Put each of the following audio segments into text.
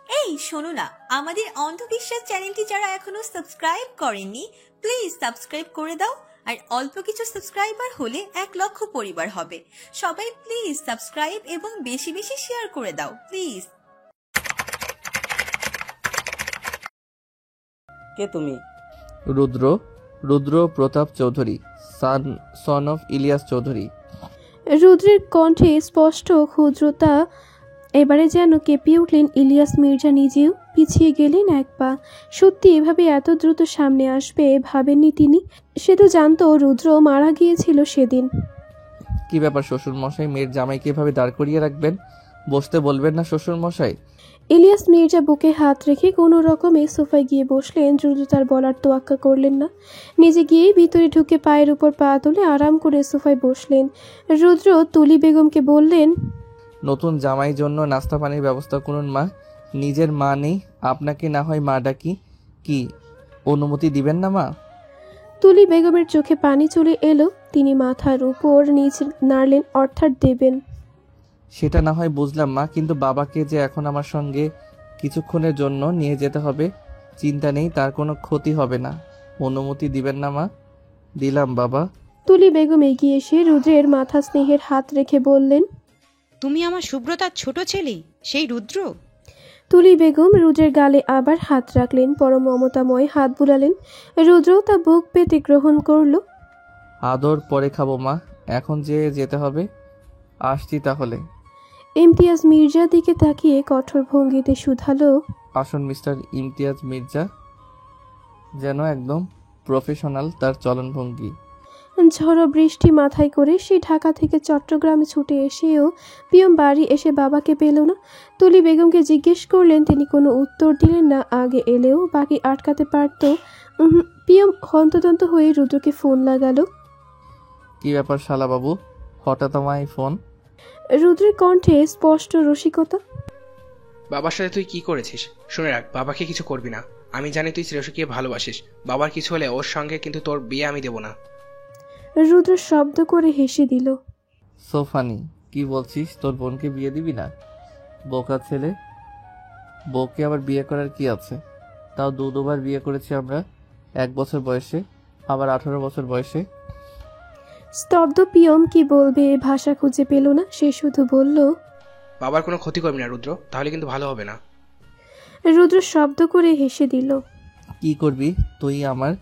এই শোনো না, আমাদের অন্ধবিশ্বাস চ্যানেলটি যারা এখনো সাবস্ক্রাইব করেননি প্লিজ সাবস্ক্রাইব করে দাও। আর অল্প কিছু সাবস্ক্রাইবার হলে 1 লক্ষ পরিবার হবে। সবাই প্লিজ সাবস্ক্রাইব এবং বেশি বেশি শেয়ার করে দাও প্লিজ। কে তুমি? রুদ্র রুদ্র প্রতাপ চৌধুরী, সন অফ ইলিয়াস চৌধুরী। রুদ্রের কণ্ঠে স্পষ্ট ক্ষুদ্রতা। এবারে যেন কেঁপে উঠলেন ইলিয়াস মির্জা নিজেও, পিছিয়ে গেলেন এক পা। সত্যি এভাবে এত দ্রুত সামনে আসবে ভাবেননি তিনি। সে তো জানতো রুদ্র মারা গিয়েছিল সেদিন। কি ব্যাপার শ্বশুর মশাই, মেয়ের জামাইকে এভাবে দাঁড় করিয়ে রাখবেন? বসতে বলবেন না শ্বশুর মশাই? ইলিয়াস মির্জা বুকে হাত রেখে কোনো রকমে সোফায় গিয়ে বসলেন। রুদ্র তার বলার তোয়াক্কা করলেন না, নিজে গিয়ে ভিতরে ঢুকে পায়ের উপর পা তুলে আরাম করে সোফায় বসলেন। রুদ্র তুলি বেগমকে বললেন, নতুন জামাই জন্য নাস্তা পানির ব্যবস্থা করুন মা। নিজের মা নেই, আপনাকে না হয় মা ডাকি। কি অনুমতি দিবেন না মা? তুলি বেগমের চোখে পানি চলে এলো। তিনি মাথার উপর নিচ নাড়লেন, অর্থাৎ দেবেন। সেটা না হয় বুঝলাম মা, কিন্তু বাবাকে যে এখন আমার সঙ্গে কিছুক্ষণের জন্য নিয়ে যেতে হবে। চিন্তা নেই, তার কোনো ক্ষতি হবে না। অনুমতি দিবেন না মা? দিলাম বাবা। তুলি বেগম এগিয়ে এসে রুদ্রের মাথা স্নেহের হাত রেখে বললেন, তুমি আমার সুব্রতার ছোট ছেলে, সেই রুদ্র? তুলি বেগম রুদ্রের গালে আবার হাত রাখলেন, পরম মমতাময় হাত বুলালেন। রুদ্র তা বুক পেতে গ্রহণ করল। আদর পরে খাবো মা, এখন যে যেতে হবে। আসছি তাহলে। ইমতিয়াজ মির্জার দিকে তাকিয়ে কঠোর ভঙ্গিতে শুধালো, আসুন মিস্টার ইমতিয়াজ মির্জা। যেন একদম প্রফেশনাল তার চলনভঙ্গি। ঝড়ো বৃষ্টি মাথায় করে সে ঢাকা থেকে চট্টগ্রামে ছুটে এসেও পিয়ম বাড়ি এসে বাবাকে পেল না। তুলি বেগমকে জিজ্ঞেস করলেন, তিনি কোনো উত্তর দিলেন না। আগে এলেও বাকি আটকাতে পারত। পিয়ম হন্তদন্ত হয়ে রুদ্রকে ফোন লাগালো। কি ব্যাপার শালাবাবু, হঠাৎ আমায় ফোন? রুদ্রের কণ্ঠে স্পষ্ট রসিকতা। বাবার সাথে তুই কি করেছিস শুনে রাখ, বাবাকে কিছু করবি না। আমি জানি তুই শ্রেয়সীকে ভালোবাসিস। বাবার কিছু হলে ওর সঙ্গে কিন্তু তোর বিয়ে আমি দেব না। রুদ্র শব্দ করে হেসে দিল। সোফানি, কি বলছিস? তোর বোনকে বিয়ে দিবি না? বোকা ছেলে, বউকে আবার বিয়ে করার কি আছে? তাও দুবার বিয়ে করেছি আমরা, 1 বছর বয়সে, আবার 18 বছর বয়সে। স্তব্ধ পিয়ম কি বলবে ভাষা খুঁজে পেল না। সে শুধু বলল, বাবার কোনো ক্ষতি করবি না রুদ্র, তাহলে কিন্তু ভালো হবে না। রুদ্র শব্দ করে হেসে দিল। কি করবি তুই? আমার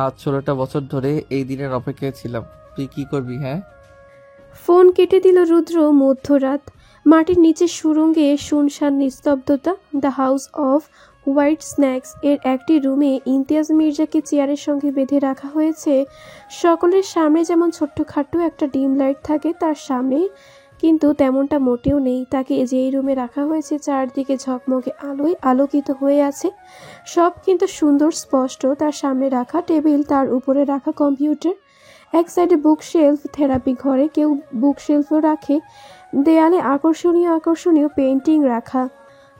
আজ 16টা বছর ধরে এই দিনের অপেক্ষায় ছিলাম। তুই কি করবি? হ্যাঁ। ফোন কেটে দিল রুদ্র। মধ্যরাত, মাটির নিচে সুরঙ্গে শুনশান নিস্তব্ধতা। The house of White snacks এর একটি রুমে ইমতিয়াজ মির্জাকে চেয়ারের সঙ্গে বেঁধে রাখা হয়েছে। সকলের সামনে যেমন ছোট্টখাট্ট একটা ডিম লাইট থাকে তার সামনে, কিন্তু তেমনটা মোটেও নেই। তাকে যেই রুমে রাখা হয়েছে চারদিকে ঝকমকে আলোয় আলোকিত হয়ে আছে। সব কিন্তু সুন্দর স্পষ্ট। তার সামনে রাখা টেবিল, তার উপরে রাখা কম্পিউটার, এক সাইডে বুকশেলফ। থেরাপি ঘরে কেউ বুকশেলফও রাখে। দেয়ালে আকর্ষণীয় আকর্ষণীয় পেন্টিং রাখা।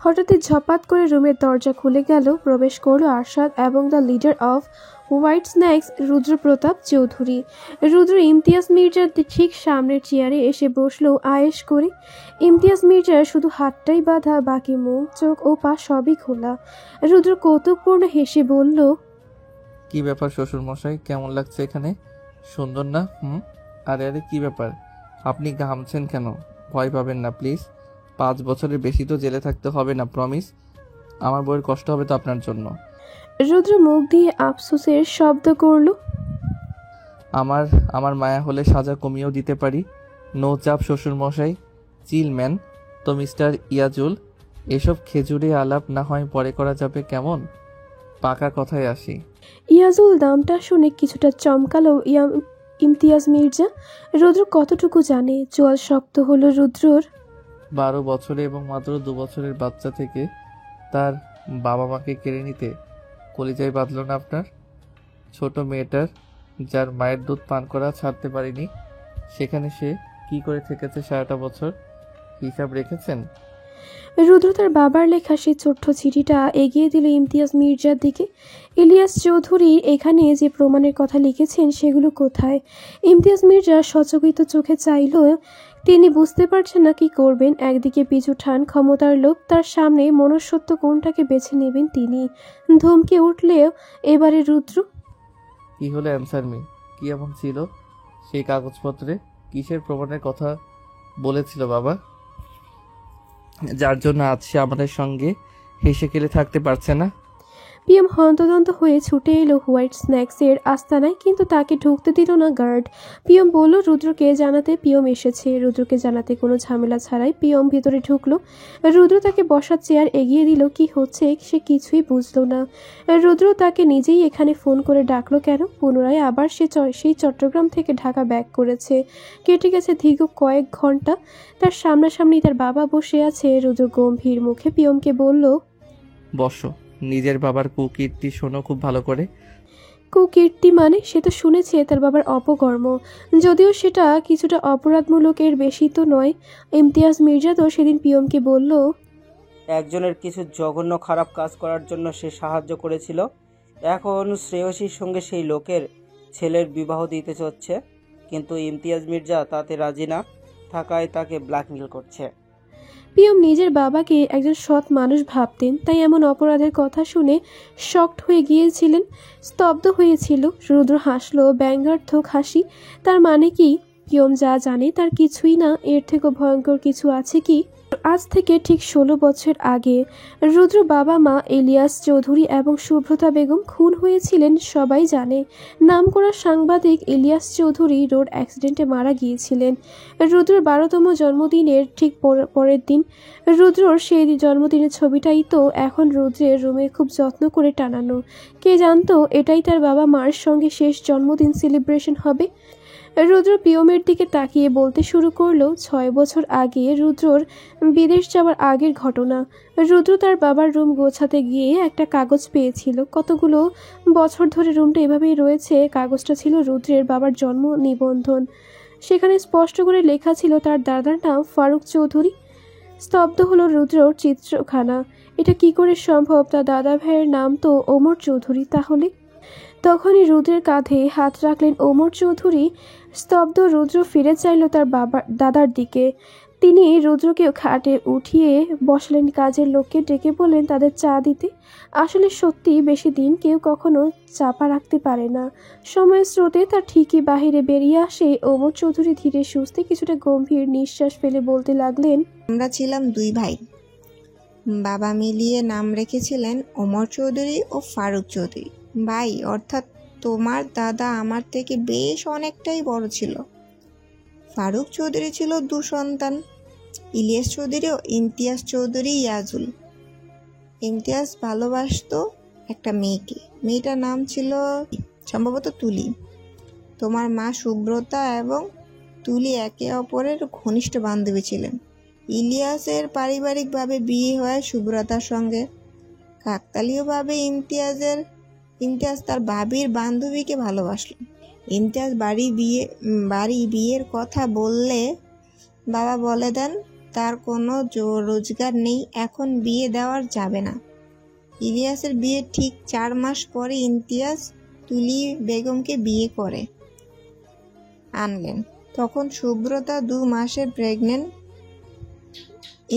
হঠাৎই ঝপাত করে রুমের দরজা খুলে গেল। প্রবেশ করল আরশাদ এবং the leader of White Snacks, Rudra Pratap Chowdhury. Rudra Imtiaz মির্জার ঠিক সামনের চেয়ারে এসে বসলো আয়েশ করে। ইমতিয়াজ মির্জার শুধু হাতটাই বাঁধা, বাকি মুখ চোখ ও পা সবই খোলা। রুদ্র কৌতুকপূর্ণ হেসে বলল, কি ব্যাপার শ্বশুর মশাই, কেমন লাগছে এখানে? সুন্দর না? আরে আরে, কি ব্যাপার? আপনি ঘামছেন কেন? ভয় পাবেন না প্লিজ। 5 বছরের বেশি তো জেলে থাকতে হবে না, প্রমিস। আমার বউয়ের কষ্ট হবে তো আপনার জন্য। রুদ্র মুখ দিয়ে আফসোসের শব্দ করল। আমার মায়া হলে সাজা কমিয়েও দিতে পারি। নো চাপ শ্বশুর মশাই, চিল ম্যান। তো মিস্টার ইয়াজুল, এসব খেজুরে আলাপ না হয় পরে করা যাবে, কেমন? পাকা কথায় আসি। ইয়াজুল নামটা শুনে কিছুটা চমকালো ইমতিয়াজ মির্জা। রুদ্র কতটুকু জানে? চোয়াল শক্ত হলো রুদ্রর। 12 বছরে এবং মাত্র 2 বছরের বাচ্চা থেকে তার বাবা মাকে কেড়ে নিতে কলিজায় বাঁধল না আপনার? ছোট মেয়েটার, যার মায়ের দুধ পান করা ছাড়তে পারেনি, সেখানে সে কি করে থেকেছে সারাটা বছর? হিসাব রেখেছেন? রুদ্র তার বাবার লেখা সেই ছোট্ট চিঠিটা এগিয়ে দিল ইমতিয়াজ মির্জার দিকে। ইলিয়াস চৌধুরী এখানে যে প্রমাণের কথা লিখেছেন সেগুলো কোথায়? ইমতিয়াজ মির্জা সচকিত চোখে চাইল তিনি বুঝতে পারছেন না কি করবেন। একদিকে পিছু টান, ক্ষমতার লোভ, তার সামনে মনুষ্যত্ব, কোনটাকে বেছে নেবেন তিনি। ধমকে উঠলেও এবারে রুদ্র। কি হলো অ্যান্সার মি? কি এমন ছিল সেই কাগজপত্রে? কিসের প্রমাণের কথা বলেছিল বাবা, যার জন্য আজ সে আমাদের সঙ্গে হেসে খেলে থাকতে পারছে না? পিয়ম হন্তদন্ত হয়ে ছুটে এলো হোয়াইট স্ন্যাক্সের আস্তানায়, কিন্তু তাকে ঢুকতে দিল না গার্ড। পিয়ম বলল রুদ্রকে জানাতে পিয়ম এসেছে। রুদ্রকে জানাতে কোনো ঝামেলা ছাড়াই পিয়ম ভিতরে ঢুকলো। রুদ্র তাকে বসার চেয়ার এগিয়ে দিল। কি হচ্ছে সে কিছুই বুঝলো না। রুদ্র তাকে নিজেই এখানে ফোন করে ডাকলো কেন? পুনরায় আবার সেই চট্টগ্রাম থেকে ঢাকা ব্যাক করেছে। কেটে গেছে দীর্ঘ কয়েক ঘন্টা। তার সামনাসামনি তার বাবা বসে আছে। রুদ্র গম্ভীর মুখে পিয়মকে বলল, বসো, নিজের বাবার কুকীর্তি শোনো খুব ভালো করে। কুকীর্তি মানে? সে তো শুনেছে তার বাবার অপকর্ম, যদিও সেটা কিছুটা অপরাধমূলক, এর বেশি তো নয়। ইমতিয়াজ মির্জা তো সেদিন পিয়মকে বলল, একজনের কিছু জঘন্য খারাপ কাজ করার জন্য সে সাহায্য করেছিল। এখন শ্রেয়সীর সঙ্গে সেই লোকের ছেলের বিবাহ দিতে চাচ্ছে, কিন্তু ইমতিয়াজ মির্জা তাতে রাজি না থাকায় তাকে ব্ল্যাকমেল করছে। পিয়ম নিজের বাবাকে একজন সৎ মানুষ ভাবতেন, তাই এমন অপরাধের কথা শুনে শকড হয়ে গিয়েছিলেন, স্তব্ধ হয়েছিল। রুদ্র হাসলো, ব্যঙ্গার্থক হাসি। তার মানে কি পিয়ম যা জানে তার কিছুই না? এর থেকে ভয়ঙ্কর কিছু আছে কি? আজ থেকে ঠিক 16 বছর আগে রুদ্র বাবা মা ইলিয়াস চৌধুরী এবং সুব্রতা বেগম খুন হয়েছিলেন। সবাই জানে নামকরা সাংবাদিক ইলিয়াস চৌধুরী রোড অ্যাক্সিডেন্টে মারা গিয়েছিলেন রুদ্রর 12তম জন্মদিনের ঠিক পরের দিন। রুদ্রর সেই জন্মদিনের ছবিটাই তো এখন রুদ্রের রুমে খুব যত্ন করে টানানো। কে জানতো এটাই তার বাবা মার সঙ্গে শেষ জন্মদিন সেলিব্রেশন হবে। রুদ্র পিয়মের দিকে তাকিয়ে বলতে শুরু করলো 6 বছর আগে রুদ্রর বিদেশ যাওয়ার আগের ঘটনা। রুদ্র তার বাবার রুম গোছাতে গিয়ে একটা কাগজ পেয়েছিল। কতগুলো বছর ধরে রুমটা এভাবেই রয়েছে। কাগজটা ছিল রুদ্রের বাবার জন্ম নিবন্ধন। সেখানে স্পষ্ট করে লেখা ছিল তার দাদার নাম ফারুক চৌধুরী। স্তব্ধ হলো রুদ্রর চিত্রখানা। এটা কি করে সম্ভব? তার দাদা ভাইয়ের নাম তো ওমর চৌধুরী। তাহলে তখনই রুদ্রের কাঁধে হাত রাখলেন ওমর চৌধুরী। স্তব্ধ রুদ্র ফিরে চাইল তার দাদার দিকে। তিনি রুদ্রকে খাটে উঠিয়ে বসলেন, কাজের লোককে ডেকে বললেন তাদের চা দিতে। আসলে সত্যি বেশি দিন কেউ কখনো চাপা রাখতে পারে না। সময়ের স্রোতে তার ঠিকই বাহিরে বেরিয়ে আসে। ওমর চৌধুরী ধীরে সুস্থে কিছুটা গম্ভীর নিঃশ্বাস ফেলে বলতে লাগলেন, আমরা ছিলাম 2 ভাই। বাবা মিলিয়ে নাম রেখেছিলেন ওমর চৌধুরী ও ফারুক চৌধুরী। ভাই অর্থাৎ তোমার দাদা আমার থেকে বেশ অনেকটাই বড় ছিল। ফারুক চৌধুরী ছিল 2 সন্তান, ইলিয়াস চৌধুরী ও ইমতিয়াজ চৌধুরী ইয়াজুল। ইমতিয়াজ ভালোবাসতো একটা মেয়েকে, মেয়েটার নাম ছিল সম্ভবত তুলি। তোমার মা সুব্রতা এবং তুলি একে অপরের ঘনিষ্ঠ বান্ধবী ছিলেন। ইলিয়াসের পারিবারিকভাবে বিয়ে হয় সুব্রতার সঙ্গে। কাকতালীয়ভাবে ইমতিয়াজ তার ভাবির বান্ধবীকে ভালোবাসল। ইমতিয়াজ বাড়ি বিয়ের কথা বললে বাবা বলে দেন তার কোনো রোজগার নেই, এখন বিয়ে দেওয়া যাবে না। ইলিয়াসের বিয়ে ঠিক 4 মাস পরে ইমতিয়াজ তুলি বেগমকে বিয়ে করে আনলেন। তখন সুব্রতা 2 মাসের প্রেগনেন্ট।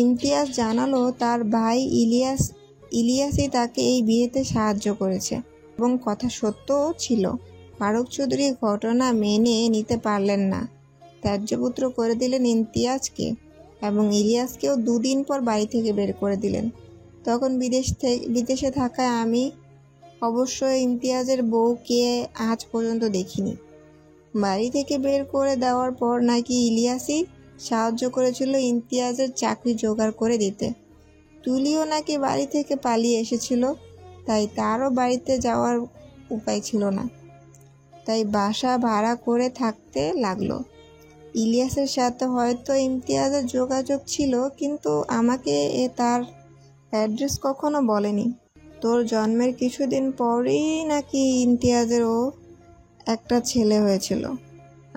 ইমতিয়াজ জানালো তার ভাই ইলিয়াসই তাকে এই বিয়েতে সাহায্য করেছে এবং কথা সত্যও ছিল। ফারুক চৌধুরী ঘটনা মেনে নিতে পারলেন না, ত্যায্যপুত্র করে দিলেন ইমতিয়াজকে এবং ইলিয়াসকেও 2 দিন পর বাড়ি থেকে বের করে দিলেন। তখন বিদেশে থাকায় আমি অবশ্য ইমতিয়াজের বউকে আজ পর্যন্ত দেখিনি। বাড়ি থেকে বের করে দেওয়ার পর নাকি ইলিয়াসই সাহায্য করেছিল ইমতিয়াজের চাকরি জোগাড় করে দিতে। তুলিও নাকি বাড়ি থেকে পালিয়ে এসেছিল, তাই তারও বাড়িতে যাওয়ার উপায় ছিল না, তাই বাসা ভাড়া করে থাকতে লাগলো। ইলিয়াসের সাথে হয়তো ইমতিয়াজের যোগাযোগ ছিল, কিন্তু আমাকে তার অ্যাড্রেস কখনো বলেনি। তোর জন্মের কিছুদিন পরেই নাকি ইমতিয়াজেরও একটা ছেলে হয়েছিল।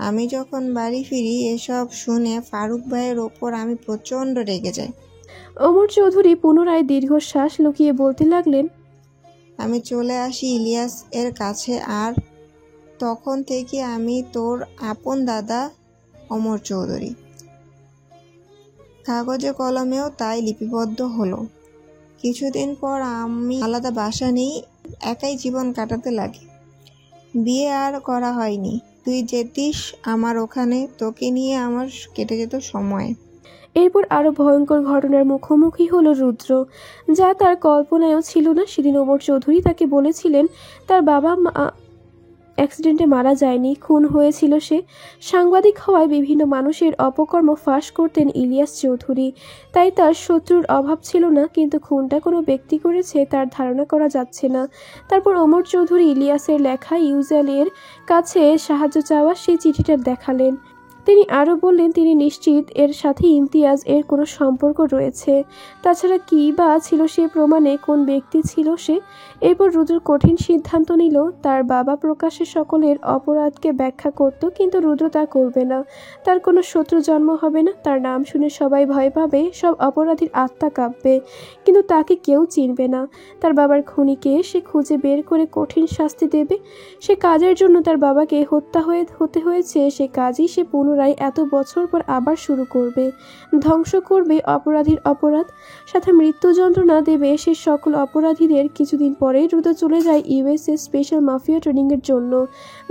আমি যখন বাড়ি ফিরি এসব শুনে ফারুক ভাইয়ের ওপর আমি প্রচণ্ড রেগে যাই। ওমর চৌধুরী পুনরায় দীর্ঘশ্বাস লুকিয়ে বলতে লাগলেন, আমি চলে আসি ইলিয়াস এর কাছে, আর তখন থেকে আমি তোর আপন দাদা ওমর চৌধুরী। কাগজে কলমেও তাই লিপিবদ্ধ হলো। কিছুদিন পর আমি আলাদা বাসা নিয়ে একাই জীবন কাটাতে লাগি। বিয়ে আর করা হয়নি। তুই যেতিস আমার ওখানে, তোকে নিয়ে আমার কেটে যেত সময়। এরপর আরো ভয়ঙ্কর ঘটনার মুখোমুখি হলো রুদ্র, যা তার কল্পনায়ও ছিল না। সেদিন ওমর চৌধুরী তাকে বলেছিলেন তার বাবা অ্যাক্সিডেন্টে মারা যায়নি, খুন হয়েছিল সে। সাংবাদিক হওয়ায় বিভিন্ন মানুষের অপকর্ম ফাঁস করতেন ইলিয়াস চৌধুরী, তাই তার শত্রুর অভাব ছিল না। কিন্তু খুনটা কোনো ব্যক্তি করেছে তার ধারণা করা যাচ্ছে না। তারপর ওমর চৌধুরী ইলিয়াসের লেখা ইউজালের কাছে সাহায্য চাওয়া সেই চিঠিটা দেখালেন। তিনি আরও বললেন তিনি নিশ্চিত এর সাথে ইমতিয়াজ এর কোনো সম্পর্ক রয়েছে। তাছাড়া কী বা ছিল সে প্রমাণে, কোন ব্যক্তি ছিল সে? এরপর রুদ্র কঠিন সিদ্ধান্ত নিল তার বাবা প্রকাশ্যে সকলের অপরাধকে ব্যাখ্যা করত, কিন্তু রুদ্র তা করবে না। তার কোনো শত্রু জন্ম হবে না, তার নাম শুনে সবাই ভয় পাবে, সব অপরাধীর আত্মা কাঁপবে, কিন্তু তাকে কেউ চিনবে না। তার বাবার খুনিকে সে খুঁজে বের করে কঠিন শাস্তি দেবে। সে কাজের জন্য তার বাবাকে হতে হয়েছে, সে কাজই সে পুনরায় এত বছর পর আবার শুরু করবে। ধ্বংস করবে অপরাধীর অপরাধ, সাথে মৃত্যু যন্ত্রণা দেবে সে সকল অপরাধীদের। কিছুদিন পরে রুদ্র চলে যায় ইউএসএ স্পেশাল মাফিয়া ট্রেনিংয়ের জন্য।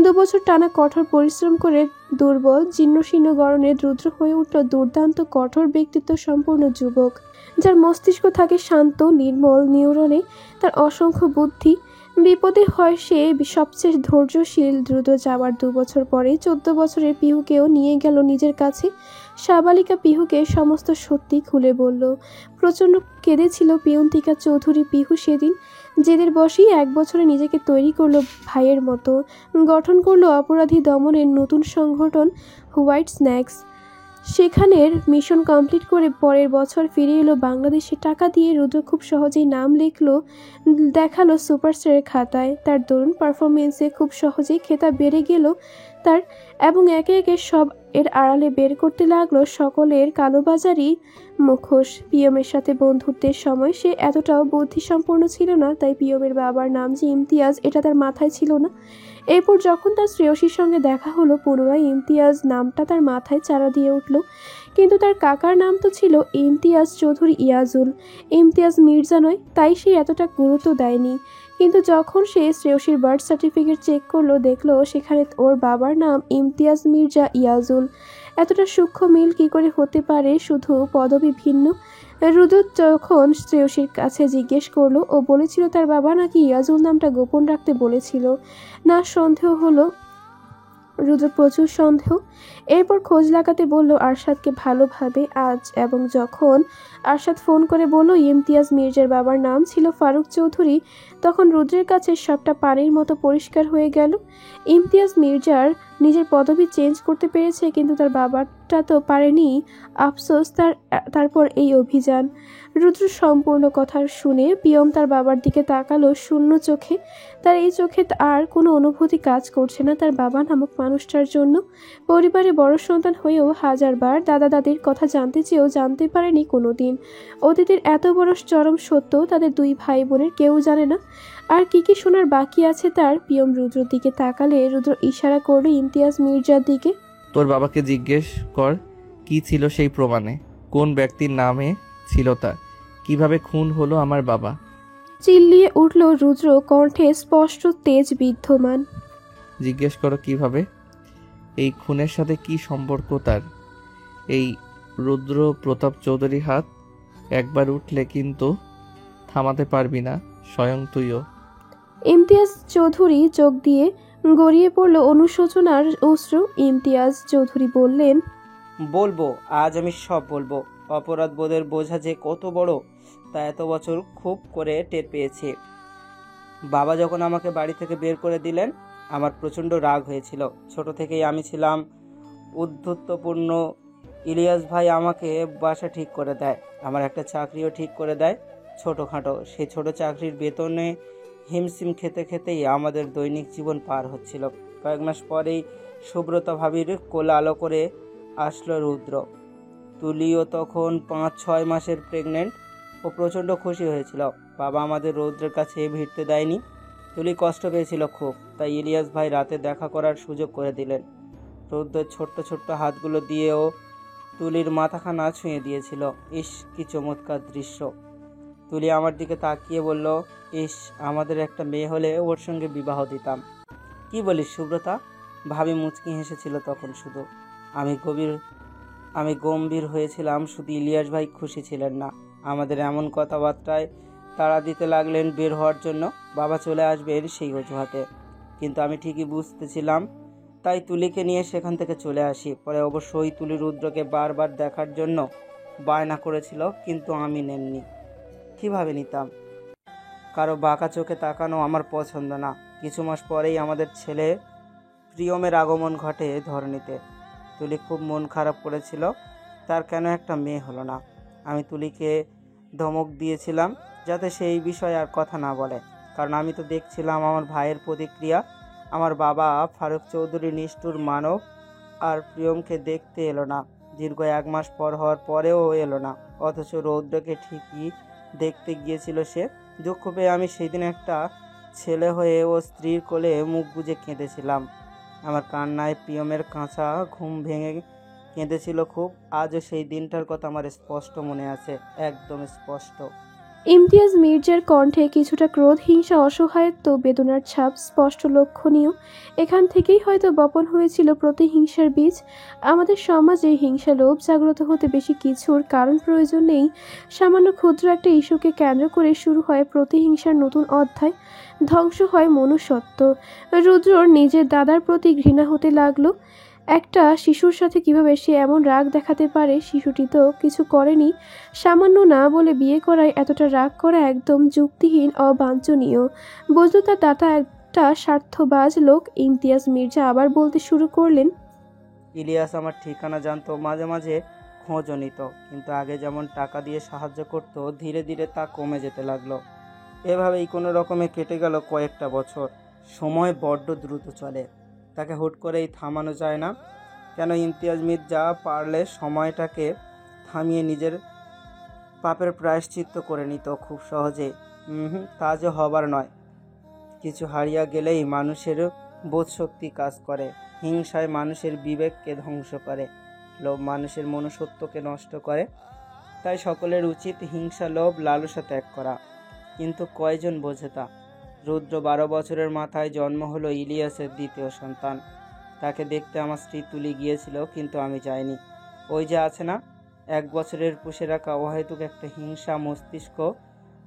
2 বছর টানা কঠোর পরিশ্রম করে দুর্বল জীর্ণশীর্ণ গড়নের রুদ্র হয়ে উঠল দুর্দান্ত কঠোর ব্যক্তিত্ব সম্পন্ন যুবক, যার মস্তিষ্ক থাকে শান্ত নির্মল নিউরনে, তার অসংখ্য বুদ্ধি। বিপদে হয় সে সবচেয়ে ধৈর্যশীল। দ্রুত যাওয়ার 2 বছর পরে 14 বছরের পিহুকেও নিয়ে গেল নিজের কাছে। সাবালিকা পিহুকে সমস্ত সত্যি খুলে বলল। প্রচণ্ড কেঁদেছিল পিয়ন্তিকা চৌধুরী। পিহু সেদিন জেদের বশেই 1 বছরে নিজেকে তৈরি করলো ভাইয়ের মতো, গঠন করলো অপরাধী দমনের নতুন সংগঠন হোয়াইট স্ন্যাক্স। সেখানের মিশন কমপ্লিট করে পরের বছর ফিরে এলো বাংলাদেশে। টাকা দিয়ে রুদ্র খুব সহজেই নাম দেখালো সুপারস্টারের খাতায়। তার দরুন পারফরমেন্সে খুব সহজেই খেতাব বেড়ে গেল তার, এবং একে একে সব এর আড়ালে বের করতে লাগলো সকলের কালোবাজারি মুখোশ। পিয়মের সাথে বন্ধুত্বের সময় সে এতটাও বুদ্ধিসম্পন্ন ছিল না, তাই পিয়মের বাবার নাম যে ইমতিয়াজ এটা তার মাথায় ছিল না। এরপর যখন তার শ্রেয়সীর সঙ্গে দেখা হলো, পুনরায় ইমতিয়াজ নামটা তার মাথায় চারা দিয়ে উঠল। কিন্তু তার কাকার নাম তো ছিল ইমতিয়াজ চৌধুরী ইয়াজুল, ইমতিয়াজ মির্জা নয়, তাই সে এতটা গুরুত্ব দেয়নি। কিন্তু যখন সে শ্রেয়সীর বার্থ সার্টিফিকেট চেক করলো, দেখলো সেখানে ওর বাবার নাম ইমতিয়াজ মির্জা ইয়াজুল। এতটা সূক্ষ্ম মিল কী করে হতে পারে, শুধু পদবি ভিন্ন? রুদ্র যখন শ্রেয়সীর কাছে জিজ্ঞেস করলো, ও বলেছিল তার বাবা নাকি ইয়াজুল নামটা গোপন রাখতে বলেছিল। না, সন্দেহ হলো রুদ্র, প্রচুর সন্দেহ। এরপর খোঁজ লাগাতে বলল আরশাদকে ভালোভাবে আজ, এবং যখন আরশাদ ফোন করে বলল ইমতিয়াজ মির্জার বাবার নাম ছিল ফারুক চৌধুরী, তখন রুদ্রের কাছে সবটা পানির মতো পরিষ্কার হয়ে গেল। ইমতিয়াজ মির্জার নিজের পদবি চেঞ্জ করতে পেরেছে, কিন্তু তার বাবাটা তো পারেনি। আফসোস তারপর এই অভিযান। রুদ্র সম্পূর্ণ কথা শুনে পিয়ম তার বাবার দিকে তাকালো শূন্য চোখে। তার এই চোখে আর কোনো অনুভূতি কাজ করছে না তার বাবা নামক মানুষটার জন্য। পরিবারে বড় সন্তান হয়েও হাজারবার দাদা দাদির কথা জানতে চেয়েও জানতে পারেনি কোনোদিন। অতীতের এত বড় চরম সত্য তাদের 2 ভাই বোনের কেউ জানে না। আর কি কি শোনার বাকি আছে তার। পিয়ম রুদ্রর দিকে তাকালে রুদ্র ইশারা করলো ইমতিয়াজ মির্জার দিকে। তোর বাবাকে জিজ্ঞেস কর কি ছিল সেই প্রমাণে, কোন ব্যক্তির নামে ছিল তা, কিভাবে খুন হলো আমার বাবা। চিল্লিয়ে উঠল রুদ্র, কণ্ঠে স্পষ্ট তেজ বিদ্যমান। জিজ্ঞেস করো কিভাবে, এই খুনের সাথে কি সম্পর্ক তার। এই রুদ্র প্রতাপ চৌধুরী হাত একবার উঠলে কিন্তু থামাতে পারবি না, স্বয়ং তুইও। ইমতিয়াজ চৌধুরী চোখ দিয়ে গড়িয়ে পড়ল অনুশোচনার অশ্রু। ইমতিয়াজ চৌধুরী বললেন, বলবো, আজ আমি সব বলবো। অপরাধ বোধের বোঝা যে কত বড় তা এত বছর খুব করে টের পেয়েছি। বাবা যখন আমাকে বাড়ি থেকে বের করে দিলেন, আমার প্রচণ্ড রাগ হয়েছিল। ছোট থেকেই আমি ছিলাম উদ্ধত্তপূর্ণ। ইলিয়াস ভাই আমাকে বাসা ঠিক করে দেয়, আমার একটা চাকরিও ঠিক করে দেয় ছোটোখাটো। সেই ছোট চাকরির বেতনে হিমশিম খেতে খেতেই আমাদের দৈনিক জীবন পার হচ্ছিল। কয়েক মাস পরেই সুব্রতা ভাবির কোলে আলো করে আসলো রুদ্র। তুলিও তখন 5-6 মাসের প্রেগনেন্ট। ও প্রচণ্ড খুশি হয়েছিল। বাবা আমাদের রৌদ্রের কাছে ভিড়তে দেয়নি। তুলি কষ্ট পেয়েছিল খুব, তাই ইলিয়াস ভাই রাতে দেখা করার সুযোগ করে দিলেন। রৌদ্রের ছোট্ট ছোট্ট হাতগুলো দিয়েও তুলির মাথাখানা ছুঁয়ে দিয়েছিল। ইস, কি চমৎকার দৃশ্য! তুলি আমার দিকে তাকিয়ে বলল, ইস, আমাদের একটা মেয়ে হলে ওর সঙ্গে বিবাহ দিতাম। কি বলিস সুব্রতা? ভাবি মুচকি হেসেছিল তখন শুধু। আমি গম্ভীর হয়েছিলাম, শুধু ইলিয়াস ভাই খুশি ছিলেন না। আমাদের এমন কথাবার্তায় তাড়া দিতে লাগলেন বের হওয়ার জন্য। বাবা চলে আসবেন সেই অজুহাতে। কিন্তু আমি ঠিকই বুঝতেছিলাম, তাই তুলিকে নিয়ে সেখান থেকে চলে আসি। পরে অবশ্যই তুলি রুদ্রকে বারবার দেখার জন্য বায়না করেছিল, কিন্তু আমি নেননি। কিভাবে নিতাম? কারো বাঁকা চোখে তাকানো আমার পছন্দ না। কিছু মাস পরেই আমাদের ছেলে প্রিয়মের আগমন ঘটে ধরণীতে। তুলি খুব মন খারাপ করেছিল, তার কেন একটা মেয়ে হলো না। আমি তুলিকে ধমক দিয়েছিলাম যাতে সেই বিষয়ে আর কথা না বলে, কারণ আমি তো দেখছিলাম আমার ভাইয়ের প্রতিক্রিয়া। আমার বাবা ফারুক চৌধুরী নিষ্ঠুর মানব আর প্রিয়মকে দেখতে এলো না। দীর্ঘ 1 মাস পর হওয়ার পরেও এলো না, অথচ রৌদ্রকে ঠিকই দেখতে গিয়েছিল সে। দুঃখ পেয়ে আমি সেদিন একটা ছেলে হয়ে ও স্ত্রীর কোলে মুখ গুজে কেঁদেছিলাম। আমার কান্নায় প্রিয়মের কাঁচা ঘুম ভেঙে কেঁদেছিল খুব। আজও সেই দিনটার কথা আমার স্পষ্ট মনে আছে, একদম স্পষ্ট। ইমতিয়াজ মির্জার কণ্ঠে কিছুটা ক্রোধ, হিংসা, অসহায়ত্ব, বেদনার ছাপ স্পষ্ট লক্ষণীয়। এখান থেকেই হয়তো বপন হয়েছিল প্রতিহিংসার বীজ। আমাদের সমাজে হিংসা লোভ জাগ্রত হতে বেশি কিছুর কারণ প্রয়োজন নেই। সামান্য ক্ষুদ্র একটা ইস্যুকে কেন্দ্র করে শুরু হয় প্রতিহিংসার নতুন অধ্যায়। ধ্বংস হয় মনুষ্যত্ব। রুদ্রর নিজের দাদার প্রতি ঘৃণা হতে লাগলো। একটা শিশুর সাথে কিভাবে সে এমন রাগ দেখাতে পারে? শিশুটি তো কিছু করেনি। সামান্য না বলে বিয়ে করায় এতটা রাগ করা একদম যুক্তিহীন, অবাঞ্ছনীয়। বুঝলো তার দাদা একটা স্বার্থবাজ লোক। ইমতিয়াজ মির্জা আবার বলতে শুরু করলেন, ইলিয়াস আমার ঠিকানা জানতো, মাঝে মাঝে খোঁজও নিত, কিন্তু আগে যেমন টাকা দিয়ে সাহায্য করতো, ধীরে ধীরে তা কমে যেতে লাগলো। এভাবেই কোনো রকমে কেটে গেল কয়েকটা বছর। সময় বড্ড দ্রুত চলে, তাকে হুট করেই থামানো যায় না। কেন ইমতিয়াজ মির্জা পারলে সময়টাকে থামিয়ে নিজের পাপের প্রায়শ্চিত্ত করে নিত খুব সহজে। তা যে হবার নয়। কিছু হারিয়ে গেলেই মানুষের বোধশক্তি কাজ করে। হিংসায় মানুষের বিবেককে ধ্বংস করে, লোভ মানুষের মনুষ্যত্বকে নষ্ট করে। তাই সকলের উচিত হিংসা, লোভ, লালসা ত্যাগ করা। কিন্তু কয়জন বোঝে তা? রুদ্র 12 বছরের মাথায় জন্ম হলো ইলিয়াসের দ্বিতীয় সন্তান। তাকে দেখতে আমার স্ত্রী তুলি গিয়েছিল, কিন্তু আমি যাইনি। ওই যে আছে না, 1 বছরের পুষে রাখা অহেতুক একটা হিংসা মস্তিষ্ক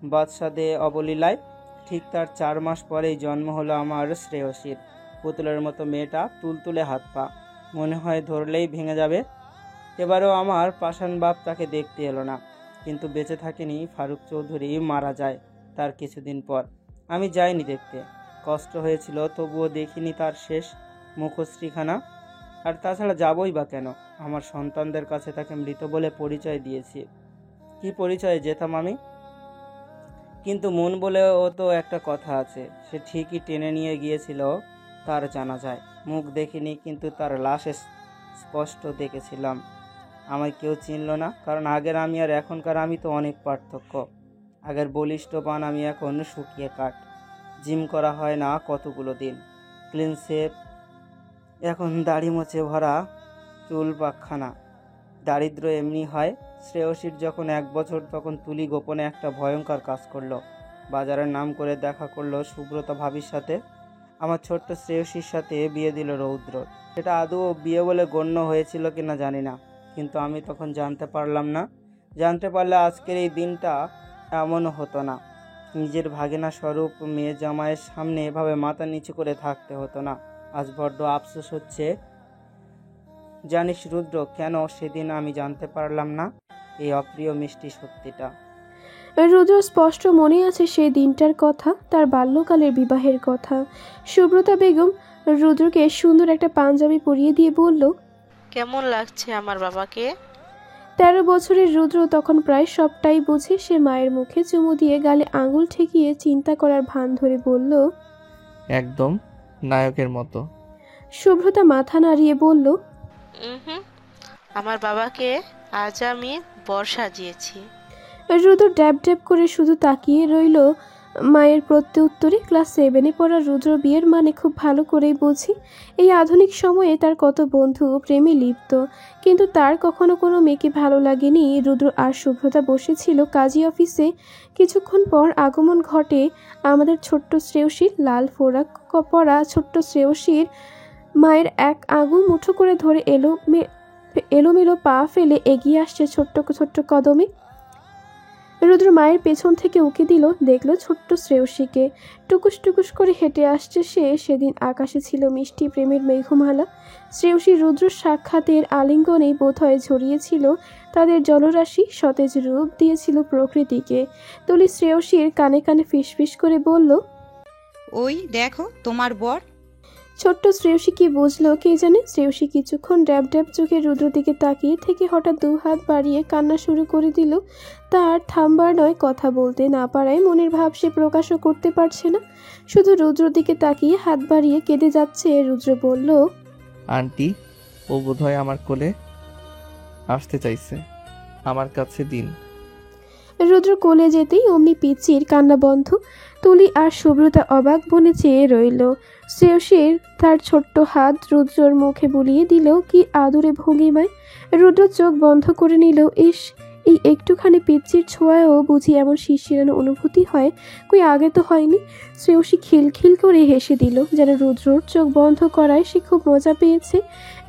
বাদশাদে অবলীলায়, ঠিক তার 4 মাস পরেই জন্ম হলো আমার শ্রেয়সীর। পুতুলের মতো মেয়েটা, তুলতুলে হাত পা, মনে হয় ধরলেই ভেঙে যাবে। এবারেও আমার পাষাণ বাপ তাকে দেখতে এলো না। কিন্তু বেঁচে থাকেনি। ফারুক চৌধুরী মারা যায় তার কিছুদিন পর। আমি যাইনি দেখতে, কষ্ট হয়েছিল, তবুও দেখিনি তার শেষ মুখশ্রীখানা। আর তাছাড়া যাবই বা কেন? আমার সন্তানদের কাছে তাকে মৃত বলে পরিচয় দিয়েছি। কি পরিচয়ে যেতাম আমি? কিন্তু মন বলেও তো একটা কথা আছে। সে ঠিকই টেনে নিয়ে গিয়েছিল তার জানাজায়। মুখ দেখিনি, কিন্তু তার লাশ স্পষ্ট দেখেছিলাম। আমায় কেউ চিনল না, কারণ আগের আমি আর এখনকার আমি তো অনেক পার্থক্য। আগের বলিষ্ঠ পান, আমি এখন শুকিয়ে কাঠ। জিম করা হয় না কতগুলো দিন, ক্লিন শেভ, এখন দাড়ি মোচে ভরা চুল পাকখানা। দারিদ্র এমনি হয়। শ্রেয়সীর যখন 1 বছর, তখন তুলি গোপনে একটা ভয়ঙ্কর কাজ করলো। বাজারের নাম করে দেখা করলো সুব্রতা ভাবির সাথে। আমার ছোট্ট শ্রেয়সীর সাথে বিয়ে দিল রৌদ্র। সেটা আদৌ বিয়ে বলে গণ্য হয়েছিল কিনা জানি না, কিন্তু আমি তখন জানতে পারলাম না। জানতে পারলে আজকের এই দিনটা এমনও হতো না। নিজের ভাগিনা স্বরূপ মেয়ে জামাইয়ের সামনে এভাবে মাথা নিচু করে থাকতে হতো না। আজ বড্ড আফসোস হচ্ছে। জানিস রুদ্র, কেন সেদিন আমি জানতে পারলাম না এই অপ্রিয় মিষ্টি সত্যিটা? রুদ্র স্পষ্ট মনে আছে সেই দিনটার কথা, তার বাল্যকালের বিবাহের কথা। সুব্রতা বেগম রুদ্রকে সুন্দর একটা পাঞ্জাবি পরিয়ে দিয়ে বলল, কেমন লাগছে আমার বাবাকে? 13 বছরের রুদ্র তখন প্রায় সবটাই বুঝে। সে মায়ের মুখে চুমু দিয়ে গালে আঙুল ঠেকিয়ে চিন্তা করার ভান ধরে বলল, একদম নায়কের মতো। সুব্রতা মাথা নাড়িয়ে বলল, আমার বাবাকে আজ আমি বর সাজিয়েছি। রুদ্র ড্যাব ড্যাব করে শুধু তাকিয়ে রইল। মায়ের প্রত্যুত্তরে ক্লাস 7-এ পড়া রুদ্র বিয়ের মানে খুব ভালো করেই বুঝি। এই আধুনিক সময়ে তার কত বন্ধু প্রেমে লিপ্ত, কিন্তু তার কখনো কোনো মেয়েকে ভালো লাগেনি। রুদ্র আর শুভ্রতা বসেছিল কাজী অফিসে। কিছুক্ষণ পর আগমন ঘটে আমাদের ছোট্ট শ্রেয়সীর। লাল ফোড়া পরা ছোট্ট শ্রেয়সীর মায়ের এক আঙুল মুঠো করে ধরে এলোমেলো পা ফেলে এগিয়ে আসছে ছোট্ট ছোট্ট কদমে। রুদ্র মায়ের পেছন থেকে উকি দিল, দেখল ছোট্ট শ্রেয়সীকে। টুকুস টুকুস করে হেঁটে আসছে সে। সেদিন আকাশে ছিল মিষ্টি প্রেমের মেঘমালা। শ্রেয়সী রুদ্র সাক্ষাতের আলিঙ্গনেই বোধহয় ঝরিয়েছিল তাদের জলরাশি, সতেজ রূপ দিয়েছিল প্রকৃতিকে। তুলি শ্রেয়সীর কানে কানে ফিসফিস করে বলল, ওই দেখো তোমার বর। ছোট্ট শ্রেয়সী কি বুঝলো কে জানে। শ্রেয়সী কিছুক্ষণ ড্যাব ড্যাব চোখে রুদ্র দিকে তাকিয়ে থেকে হঠাৎ 2 হাত বাড়িয়ে কান্না শুরু করে দিল। তার থামবার নয়, কথা বলতে না পারায় মনের ভাব সে প্রকাশও করতে পারছে না, শুধু রুদ্রর দিকে তাকিয়ে হাত বাড়িয়ে কেঁদে যাচ্ছে। রুদ্র বলল, আন্টি, ও বোধহয় আমার কোলে আসতে চাইছে, আমার কাছে দিন। রুদ্র কোলে যেতেই অমনি পিচির কান্না বন্ধ। তুলি আর শুভ্রতা অবাক বনে চেয়ে রইল। শ্রেয়সীর তার ছোট্ট হাত রুদ্রর মুখে বুলিয়ে দিল কি আদুরে ভঙ্গিমায়। রুদ্র চোখ বন্ধ করে নিল। ইস, এই একটুখানি পিচির ছোঁয়ায়ও বুঝি এমন শিরশিরানো অনুভূতি হয়, কই আগে তো হয়নি। শ্রেয়সী খিলখিল করে হেসে দিল, যেন রুদ্রর চোখ বন্ধ করায় সে খুব মজা পেয়েছে।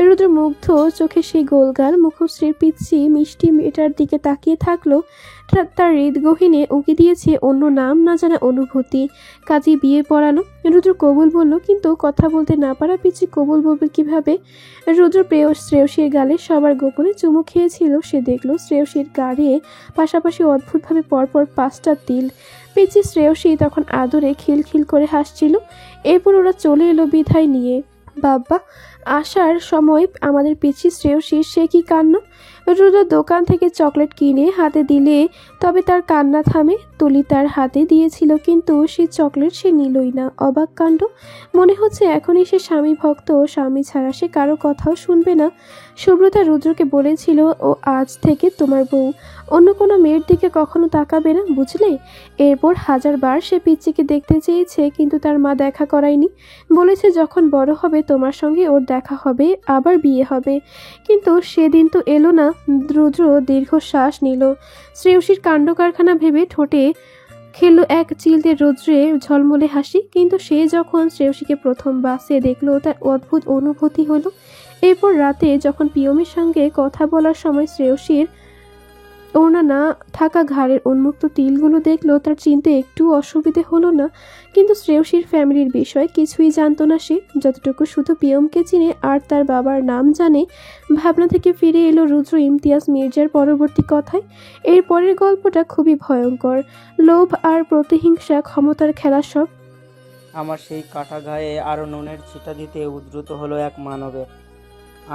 রুদ্র মুগ্ধ চোখে সেই গোলগাল মুখশ্রীর পিচ্ছি মিষ্টি মেয়েটার দিকে তাকিয়ে থাকলো। তার হৃদগহীনে উঁকি দিয়েছে অন্য নাম না জানা অনুভূতি। কাজী বিয়ে পড়ানো। রুদ্র কবুল বলল, কিন্তু কথা বলতে না পারা পিচ্ছি কবুল বলবে কিভাবে। রুদ্র শ্রেয়সীর গালে সবার গোপনে চুমু খেয়েছিল। সে দেখল শ্রেয়সীর গাড়ে পাশাপাশি অদ্ভুতভাবে পরপর 5টা তিল। পিচ্ছি শ্রেয়সী তখন আদরে খিলখিল করে হাসছিল। এরপর ওরা চলে এলো বিদায় নিয়ে। বাবা, আসার সময় আমাদের পিচ্ছি শ্রেয়সীর সে কি কান্না। রুদ্র দোকান থেকে চকলেট কিনে হাতে দিলে তবে তার কান্না থামে। তুলি তার হাতে দিয়েছিল, কিন্তু সেই চকলেট সে নিলই না। অবাক কাণ্ড। মনে হচ্ছে এখনই সে স্বামী ভক্ত, স্বামী ছাড়া সে কারো কথাও শুনবে না। সুব্রতা রুদ্রকে বলেছিল, ও আজ থেকে তোমার বউ, অন্য কোনো মেয়ের দিকে কখনো তাকাবে না, বুঝলে। এরপর 1000 বার সে পিচ্চিকে দেখতে চেয়েছে, কিন্তু তার মা দেখা করায়নি। বলেছে যখন বড় হবে তোমার সঙ্গে ওর দেখা হবে, আবার বিয়ে হবে। কিন্তু সেদিন তো এলো না। রুদ্র দীর্ঘশ্বাস নিল। শ্রেয়সীর কাণ্ড কারখানা ভেবে ঠোঁটে খেললো এক চিলতে রুদ্রে ঝলমলে হাসি। কিন্তু সে যখন শ্রেয়সীকে প্রথম বাসে দেখলো, তার অদ্ভুত অনুভূতি হলো। এরপর রাতে যখন পিয়মের সঙ্গে কথা বলার সময় শ্রেয়সীর ওড়না না থাকা ঘাড়ের উন্মুক্ত তিলগুলো দেখলো, তার চিনতে একটু অসুবিধে হলো না। কিন্তু শ্রেয়সীর ফ্যামিলির বিষয় কিছুই জানতো না সে, যতটুকু শুধু পিয়মকে চিনে আর তার বাবার নাম জানে। ভাবনা থেকে ফিরে এলো রুদ্র ইমতিয়াজ মির্জার পরবর্তী কথায়। এর পরের গল্পটা খুবই ভয়ঙ্কর। লোভ আর প্রতিহিংসা ক্ষমতার খেলা সব। আমার সেই কাটা গায়ে আরও নুনের ছিটা দিতে উদ্ধৃত হলো এক মানবের,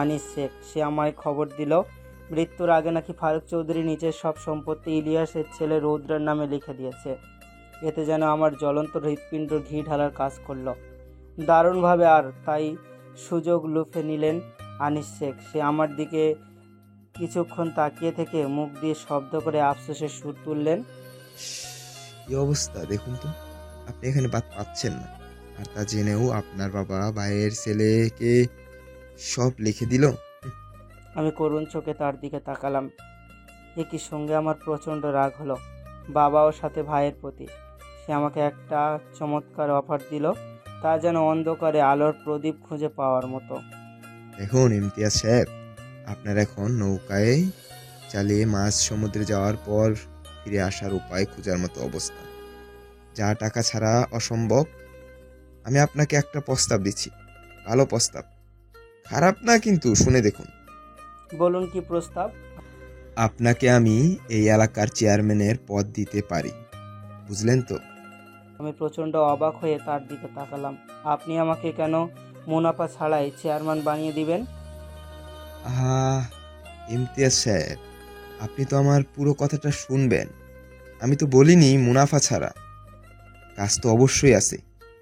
আনিস শেখ। সে আমায় খবর দিল মৃত্যুর আগে নাকি ফারুক চৌধুরী নিজের সব সম্পত্তি ইলিয়াসের ছেলে রৌদ্রের নামে লিখে দিয়েছে। এতে যেন আমার জ্বলন্ত হৃৎপিণ্ড ঘি ঢালার কাজ করলো দারুণভাবে। আর তাই সুযোগ লুফে নিলেন আনিস শেখ। সে আমার দিকে কিছুক্ষণ তাকিয়ে থেকে মুখ দিয়ে শব্দ করে আফসোসের সুর তুললেন। কি অবস্থা দেখুন তো, আপনি এখানে বাদ পাচ্ছেন না, আর তা জেনেও আপনার বাবা ভাইয়ের ছেলেকে সব লিখে দিল। আমি করুণ চোখে তার দিকে তাকালাম। একই সঙ্গে আমার প্রচণ্ড রাগ হলো বাবা ও সাথে ভাইয়ের প্রতি। সে আমাকে একটা চমৎকার অফার দিল, তা যেন অন্ধকারে আলোর প্রদীপ খুঁজে পাওয়ার মতো। দেখুন ইমতিয়াজ সাহেব, আপনার এখন নৌকায় চালিয়ে মাছ সমুদ্রে যাওয়ার পর ফিরে আসার উপায় খোঁজার মতো অবস্থা, যা টাকা ছাড়া অসম্ভব। আমি আপনাকে একটা প্রস্তাব দিচ্ছি, ভালো প্রস্তাব, খারাপ না, কিন্তু শুনে দেখুন। বলুন কি প্রস্তাব? আপনাকে আমি এই এলাকার চেয়ারম্যানের পদ দিতে পারি, বুঝলেন তো? আমি প্রচণ্ড অবাক হয়ে তার দিকে তাকালাম। আপনি আমাকে কেন মুনাফা ছাড়াই চেয়ারম্যান বানিয়ে দিবেন? ইমতিয়াজ সাহেব, আপনি তো আমার পুরো কথাটা শুনবেন। আমি তো বলিনি মুনাফা ছাড়া, কাজ তো অবশ্যই আছে।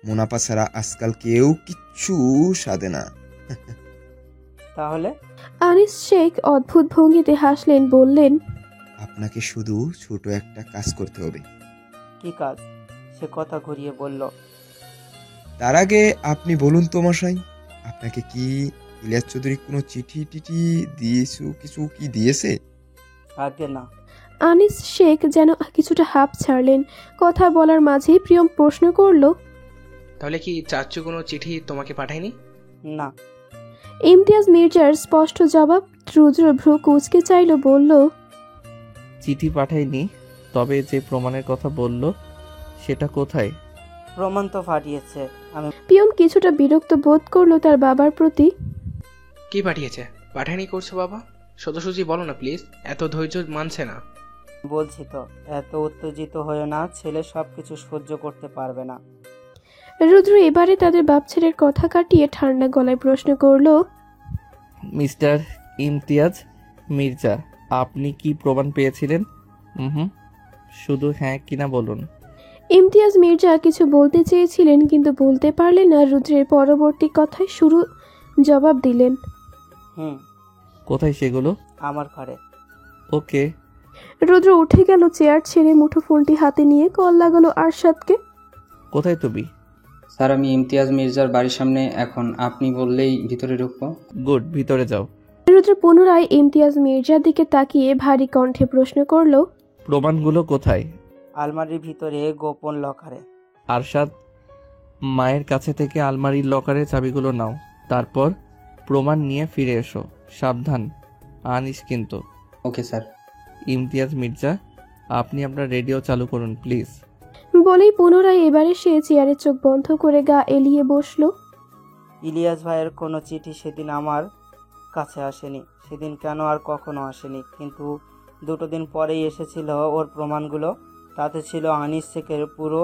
মুনাফা ছাড়া আজকাল কেউ কিচ্ছু সাধে না। তাহলে? আনিস শেখ অদ্ভুত ভঙ্গিতে হাসলেন, বললেন, আপনাকে শুধু ছোট একটা কাজ করতে হবে। কি কাজ? সে কথা ঘুরিয়ে বলল, তার আগে আপনি বলুন তো মশাই, আপনাকে কি ইলিয়াস চৌধুরী কোনো চিঠি টিঠি কিছু কি দিয়েছে? আগে না। আনিস শেখ যেন কিছুটা হাঁপ ছাড়লেন। কথা বলার মাঝেই প্রিয়ম প্রশ্ন করল, তাহলে কি চাচ্চু কোনো চিঠি তোমাকে পাঠায়নি? না। ইমতিয়াজ মির্জার স্পষ্ট জবাব। রুদ্র ভ্রু কুঁচকে চাইল, বলল, চিঠি পাঠাইনি, তবে যে প্রমাণের কথা বলল সেটা কোথায়? প্রমাণ তো পাঠিয়েছে। আমি প্রিয়ম কিছুটা বিরক্ত বোধ করলো তার বাবার প্রতি। কি পাঠিয়েছে? পাঠায়নি করছো বাবা? সোজাসুজি বলো না প্লিজ, এত ধৈর্য মানছে না। বলছি তো, এত উত্তেজিত হয়ে না, ছেলে সবকিছু সহ্য করতে পারবে না। রুদ্র এবারে তাদের বাপ ছেলের কথা কাটিয়ে ঠান্ডা গলায় প্রশ্ন করলো, মিস্টার ইমতিয়াজ মির্জা, আপনি কি প্রমাণ পেয়েছিলেন? শুধু হ্যাঁ কিনা বলুন। ইমতিয়াজ মির্জা কিছু বলতে চেয়েছিলেন কিন্তু বলতে পারলেন না। রুদ্রের পরবর্তী কথায় শুরু জবাব দিলেন, কোথায় সেগুলো? আমার ঘরে। ওকে। রুদ্র উঠে গেল চেয়ার ছেড়ে, মুঠো ফোনটি হাতে নিয়ে কল লাগালো আরশাদকে। কোথায় তুমি? স্যার, আমি ইমতিয়াজ মির্জার বাড়ির সামনে, এখন আপনি বললেই ভিতরে ঢুকবো। গুড, ভিতরে যাও। রুদ্র পুনরায় ইমতিয়াজ মির্জার দিকে তাকিয়ে ভারী কণ্ঠে প্রশ্ন করলো, প্রমাণগুলো কোথায়? আলমারির ভিতরে গোপন লকারে। আরশাদ, মায়ের কাছে থেকে আলমারির লকারের চাবিগুলো নাও, তারপর প্রমাণ নিয়ে ফিরে এসো। সাবধান আনিস কিন্তু। Okay sir. ইমতিয়াজ মির্জা, আপনি আপনার রেডিও চালু করুন প্লিজ। বলেই পুনরায় এবারে সে চেয়ারে চোখ বন্ধ করে গা এলিয়ে বসলো। ইলিয়াস ভাইয়ের কোনো চিঠি সেদিন আমার কাছে আসেনি। সেদিন কেন আর কখনো আসেনি, কিন্তু 2 দিন পরেই এসেছিল ওর প্রমাণগুলো। তাতে ছিল আনিস শেখের পুরো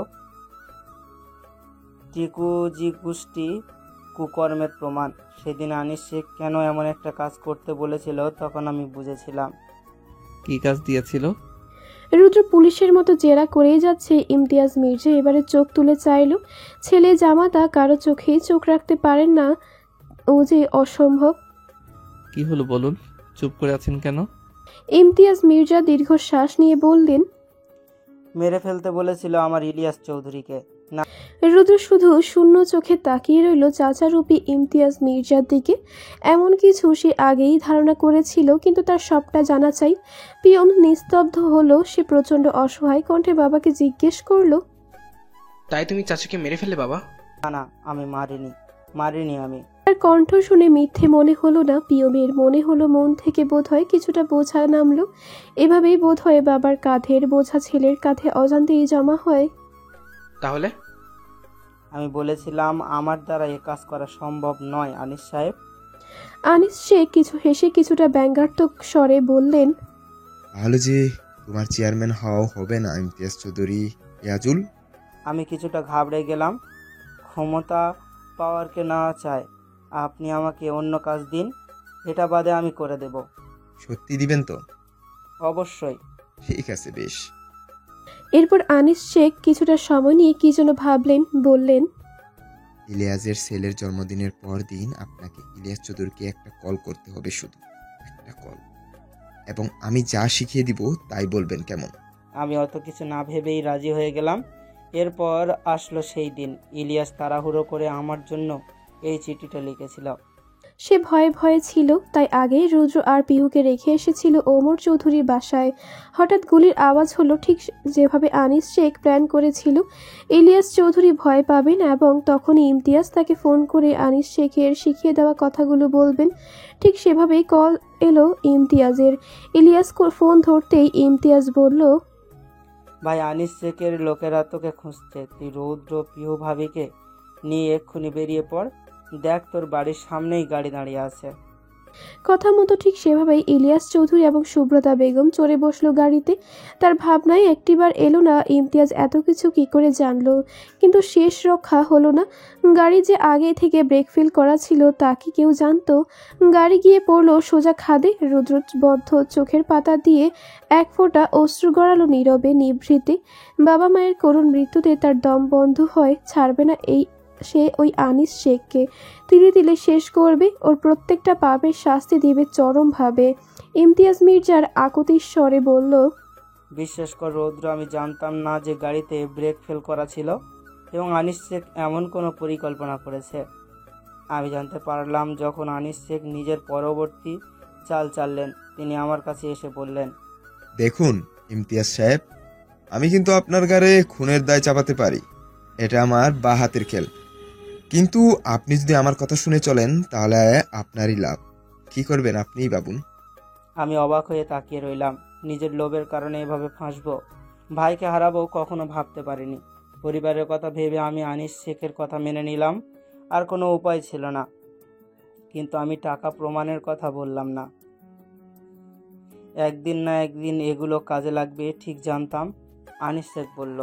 টিকুজি গোষ্ঠী কুকর্মের প্রমাণ। সেদিন আনিস শেখ কেন এমন একটা কাজ করতে বলেছিল তখন আমি বুঝেছিলাম। কি কাজ দিয়েছিল? রুদ্র পুলিশের মতো জেরা করেই যাচ্ছে। ইমতিয়াজ মির্জা এবারে চোখ তুলে চাইল। ছেলে জামাতা কারো চোখেই চোখ রাখতে পারেন না, ও যে অসম্ভব। কি হলো বলুন, চুপ করে আছেন কেন? ইমতিয়াজ মির্জা দীর্ঘশ্বাস নিয়ে বললেন, মেরে ফেলতে বলেছিল আমার ইলিয়াস চৌধুরীকে। না। রুদ্র শুধু শূন্য চোখে তাকিয়ে রইল চাচারূপী ইমতিয়াজ মির্জার দিকে। এমন কিছু সে আগেই ধারণা করেছিল, কিন্তু তার সবটা জানা চাই। পিয়ন নিস্তব্ধ হলো। সে প্রচন্ড অসহায় কণ্ঠে বাবাকে জিজ্ঞেস করলো, তাই তুমি চাচুকে মেরে ফেললে বাবা? না, আমি মারিনি আমি। তার কণ্ঠ শুনে মিথ্যে মনে হলো না পিয়মের। মনে হলো মন থেকে বোধহয় কিছুটা বোঝা নামলো। এভাবেই বোধহয় বাবার কাঁধের বোঝা ছেলের কাঁধে অজান্তেই জমা হয়। তাহলে? আমি বলেছিলাম আমার দ্বারা এ কাজ করা সম্ভব নয় আনিস সাহেব। আনিস শেখ কিছু হেসে কিছুটা ব্যঙ্গাত্মক স্বরে বললেন, তাহলে যে তোমার চেয়ারম্যান হওয়া হবে না ইমতিয়াজ চৌধুরী ইয়াজুল? আমি কিছুটা ঘাবড়ে গেলাম। ক্ষমতা পাওয়ারকে না চায়, আপনি আমাকে অন্য কাজ দিন, এটা বাদে আমি করে দেব। সত্যি দিবেন তো? অবশ্যই। ঠিক আছে, বেশ। এরপর আনিস শেখ কিছুটা সময় নিয়ে কি যেন ভাবলেন, বললেন, ইলিয়াসের ছেলের জন্মদিনের পর দিন আপনাকে ইলিয়াস চৌধুরীকে একটা কল করতে হবে, শুধু একটা কল, এবং আমি যা শিখিয়ে দিব তাই বলবেন, কেমন? আমি অত কিছু না ভেবেই রাজি হয়ে গেলাম। এরপর আসলো সেই দিন। ইলিয়াস তাড়াহুড়ো করে আমার জন্য এই চিঠিটা লিখেছিল। সে ভয়ে ভয়ে ছিল, তাই আগে রুদ্র আর পিহুকে রেখে এসেছিল ওমর চৌধুরীর বাসায়। হঠাৎ গুলির আওয়াজ হলো, ঠিক যেভাবে আনিস শেখ প্ল্যান করেছিল ইলিয়াস চৌধুরী ভয় পাবেন এবং তখনই ইমতিয়াজ তাকে ফোন করে আনিস শেখের শিখিয়ে দেওয়া কথাগুলো বলবেন। ঠিক সেভাবেই কল এলো ইমতিয়াজের। ইলিয়াস ফোন ধরতেই ইমতিয়াজ বলল, ভাই, আনিস শেখের লোকেরা তোকে খুঁজছে। তুই রৌদ্র পিহু ভাবিকে নিয়ে এক্ষুনি বেরিয়ে পড়। দেখ, তোর বাড়ির সামনেই গাড়ি দাঁড়িয়ে আছে। কথা মতো ঠিক সেভাবেই ইলিয়াস চৌধুরী এবং সুব্রতা বেগম চড়ে বসলো গাড়িতে। তার ভাবনায় একটিবার এলো না ইমতিয়াজ এত কিছু কি করে জানলো, কিন্তু শেষ রক্ষা হলো না। গাড়ি যে আগে থেকে ব্রেক ফেল করা ছিল তা কি কেউ জানতো? গাড়ি গিয়ে পড়লো সোজা খাদে। রুদ্রবদ্ধ চোখের পাতা দিয়ে এক ফোঁটা অশ্রু গড়ালো নীরবে নিভৃতে। বাবা মায়ের করুণ মৃত্যুতে তার দম বন্ধ হয়। ছাড়বে না সে ওই আনিস শেখকে। তিলে তিলে শেষ করবে, ওর প্রত্যেকটা পাপের শাস্তি দিবে চরমভাবে। ইমতিয়াজ মির্জার আকুতির স্বরে বলল, বিশ্বাস কর রৌদ্র, আমি জানতাম না যে গাড়িতে ব্রেক ফেল করা ছিল এবং আনিস শেখ এমন কোনো পরিকল্পনা করেছে। আমি জানতে পারলাম যখন আনিস শেখ নিজের পরবর্তী চাল চাললেন। তিনি আমার কাছে এসে বললেন, দেখুন ইমতিয়াজ সাহেব, আমি কিন্তু আপনার ঘাড়ে খুনের দায় চাপাতে পারি, এটা আমার বাঁ হাতের খেল। কিন্তু আপনি যদি আমার কথা শুনে চলেন তাহলে আপনারই লাভ। কি করবেন আপনিই ভাবুন। আমি অবাক হয়ে তাকিয়ে রইলাম। নিজের লোভের কারণে এভাবে ফাঁসবো? ভাইকে হারাবো কখনো ভাবতে পারিনি। পরিবারের কথা ভেবে আমি আনিস শেখের কথা মেনে নিলাম, আর কোনো উপায় ছিল না। কিন্তু আমি টাকা প্রমাণের কথা বললাম না। একদিন না একদিন এগুলো কাজে লাগবে ঠিক জানতাম। আনিস শেখ বলল,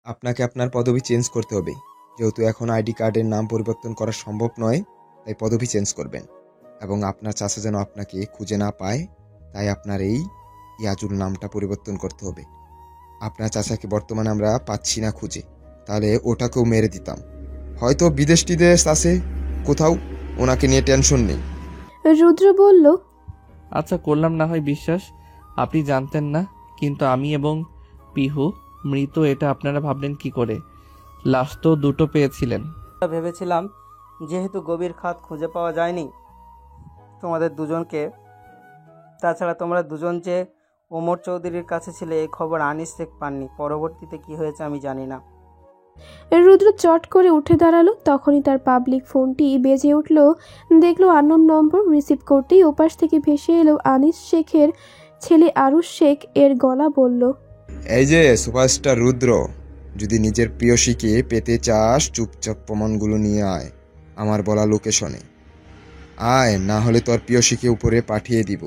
আপনাকে আপনার পদবি চেঞ্জ করতে হবে। যেহেতু এখন আইডি কার্ডের নাম পরিবর্তন করা সম্ভব নয়, তাই পদবি চেঞ্জ করবেন। এবং আপনার চাচা যেন আপনাকে খুঁজে না পায়, তাই আপনার এই ইয়াজুল নামটা পরিবর্তন করতে হবে। আপনার চাচাকে বর্তমানে আমরা পাচ্ছি না খুঁজে, তাহলে ওটাকেও মেরে দিতাম। হয়তো বিদেশ টিদেশ আছে কোথাও, ওনাকে নিয়ে টেনশন নেই। রুদ্র বলল, আচ্ছা করলাম না হয় বিশ্বাস, আপনি জানতেন না, কিন্তু আমি এবং পিহু মৃত এটা আপনারা ভাবলেন কি করে? লাশ তো দুটো পেয়েছিলেন। ভেবেছিলাম যেহেতু গভীর খাত খুঁজে পাওয়া যায়নি তোমাদের দুজনকে, তাছাড়া তোমরা দুজন যে ওমর চৌধুরীর কাছে ছিলে এই খবর আনিস শেখ পাননি। পরবর্তীতে কি হয়েছে আমি জানি না। রুদ্র চট করে উঠে দাঁড়ালো। তখনই তার পাবলিক ফোনটি বেজে উঠল। দেখলো আননোন নম্বর। রিসিভ করতেই ওপাশ থেকে ভেসে এলো আনিস শেখের ছেলে আরুশ শেখ। এর গলা বলল, এই যে সুপারস্টার রুদ্র, যদি নিজের প্রিয়সীকে পেতে চাস চুপচাপ প্রমাণগুলো নিয়ে আয় আমার বলা লোকেশনে। আয়, না হলে তোর প্রিয়সীকে উপরে পাঠিয়ে দিব।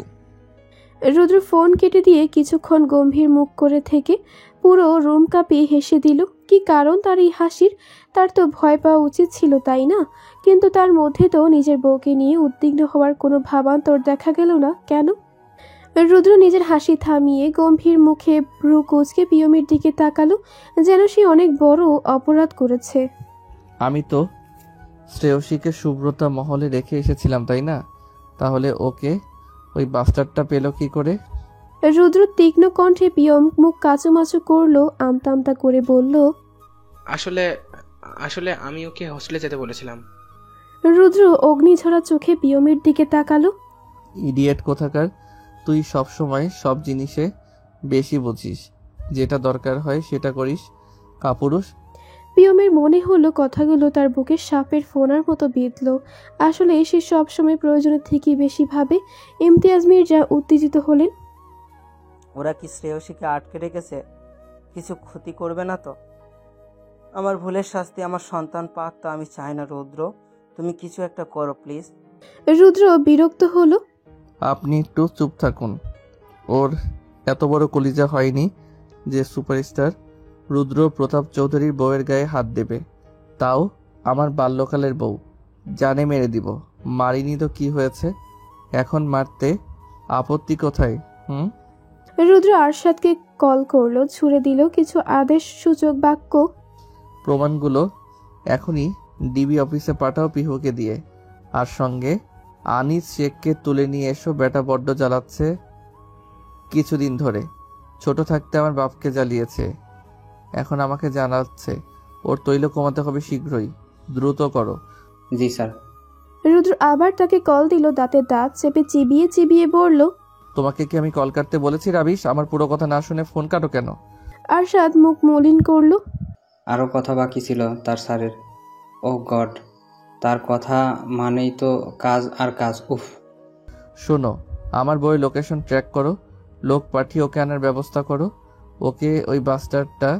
রুদ্র ফোন কেটে দিয়ে কিছুক্ষণ গম্ভীর মুখ করে থেকে পুরো রুম কাঁপিয়ে হেসে দিল। কি কারণ তার এই হাসির? তার তো ভয় পাওয়া উচিত ছিল, তাই না? কিন্তু তার মধ্যে তো নিজের বউকে নিয়ে উদ্বিগ্ন হওয়ার কোনো ভাবান্তর দেখা গেল না। কেন? রুদ্র নিজের হাসি থামিয়ে গম্ভীর মুখে ভ্রু কুঁচকে পিয়মের দিকে তাকালো, যেন সে অনেক বড় অপরাধ করেছে। আমি তো শ্রেয়সীকে সুব্রতা মহলে রেখে এসেছিলাম, তাই না? তাহলে ওকে ওই বাস্টারটা পেল কি করে? রুদ্র তীক্ষ্ণ কণ্ঠে পিয়ম মুখ কাচুমাচু করলো, আমতা আমতা করে বলল, আসলে আসলে আমি ওকে হোস্টেলে যেতে বলেছিলাম। রুদ্র অগ্নিঝরা চোখে পিয়মের দিকে তাকালো। ইডিয়েট কোথাকার! তুই সব সময় সব জিনিসে বেশি বুঝিস, যেটা দরকার হয় সেটা করিস, কাপুরুষ। পিয়মের মনে হলো কথাগুলো তার বুকে সাপের ফোনার মতো বিঁধল। আসলে সে সবসময় প্রয়োজনের থেকে বেশি ভাবে। ইমতিয়াজ মির্জা উত্তেজিত হলেন। ওরা কি শ্রেয়সীকে আটকে রেখেছে? কিছু ক্ষতি করবে না তো? আমার ভুলের শাস্তি আমার সন্তান পাক, তা আমি চাই না। রৌদ্র, তুমি কিছু একটা করো প্লিজ। রুদ্র বিরক্ত হলো। আপনি একটু চুপ থাকুন। ওর এত বড় কলিজা হয়নি যে সুপারস্টার রুদ্র প্রতাপ চৌধুরীর বউয়ের গায়ে হাত দেবে, তাও আমার বাল্যকালের বউ। জানে মেরে দিব। মারিনি তো কি হয়েছে? এখন মারতে আপত্তি কোথায়? রুদ্র আরশাদকে কল করলো, ছুড়ে দিল কিছু আদেশ সূচক বাক্য। প্রমাণগুলো এখনই ডিবি অফিসে পাঠাও পিহুকে দিয়ে, আর সঙ্গে আনিস শেখকে তুলে নিয়ে এসো। বেটা বড্ড জ্বালাচ্ছে কিছুদিন ধরে। ছোট থাকতে আমার বাপকে জ্বালিয়েছে, এখন আমাকে জানাচ্ছে। ওর তৈল কমাতে হবে শীঘ্রই, দ্রুত করো। জি স্যার। রুদ্র আবার তাকে কল দিল, দাঁতে দাঁত চেপে চিবিয়ে চিবিয়ে বলল, তোমাকে কি আমি কল কাটতে বলেছি রাবিশ? আমার পুরো কথা না শুনে ফোন কাটো কেন? আরশাদ মুখ মলিন করলো। আরও কথা বাকি ছিল তার স্যারের। ও গড, তার কথা মানেই তো কাজ আর কাজ। উফ। শোনো, আমার বই লোকেশন ট্র্যাক করো, লোক পাঠিয়ে ওকে আনার ব্যবস্থা করো। ওকে ওই বাস্টারটা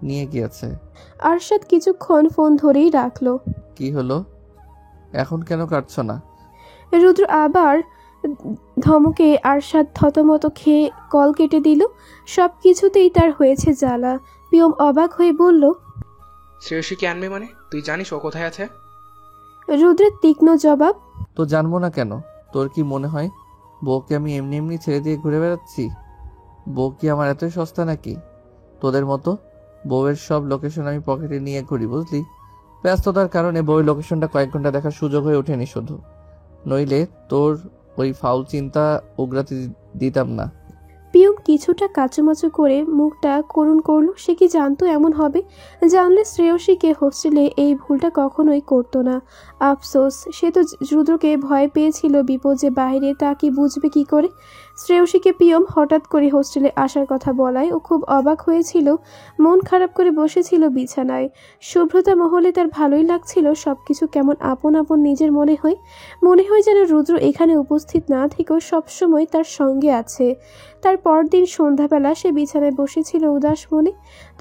নিয়ে গিয়েছে। আরশাদ কিছুক্ষণ ফোন ধরেই রাখলো। কি হলো, এখন কেন কাটছো না? রুদ্র আবার ধমকে আরশাদ থতমত খেয়ে কল কেটে দিল। সব কিছুতেই তার হয়েছে জ্বালা। পিয়ম অবাক হয়ে বলল, শ্রেয়সীকে আনবে মানে? তুই জানিস ও কোথায় আছে? রুদ্রের তীক্ষ্ণ জবাব, তো জানবো না কেন? তোর কি মনে হয় বউকে আমি এমনি এমনি ছেড়ে দিয়ে ঘুরে বেড়াচ্ছি? বউ কি আমার এতই সস্তা নাকি? তোদের মতো বউয়ের সব লোকেশন আমি পকেটে নিয়ে ঘুরি, বুঝলি? ব্যস্ততার কারণে বউয়ের লোকেশনটা কয়েক ঘন্টা দেখার সুযোগ হয়ে ওঠেনি শুধু, নইলে তোর ওই ফাউল চিন্তা উগরাতে দিতাম না। পিয়ম কিছুটা কাচুমাচু করে মুখটা করুণ করলো। সে কি জানতো এমন হবে? জানলে শ্রেয়সীকে হোস্টেলে এই ভুলটা কখনোই করতো না। আফসোস, সে তো রুদ্রকে ভয় পেয়েছিল বিপদ যে বাইরে, তা কি বুঝবে কি করে? শ্রেয়সীকে পিয়ম হঠাৎ করে হোস্টেলে আসার কথা বলায় ও খুব অবাক হয়েছিল, মন খারাপ করে বসেছিল বিছানায়। শুভ্রতা মহলে তার ভালোই লাগছিল, সবকিছু কেমন আপন আপন নিজের মনে হয় যেন রুদ্র এখানে উপস্থিত না থেকেও সবসময় তার সঙ্গে আছে। তার পরদিন সন্ধ্যাবেলা সে বিছানায় বসেছিল উদাস মনে।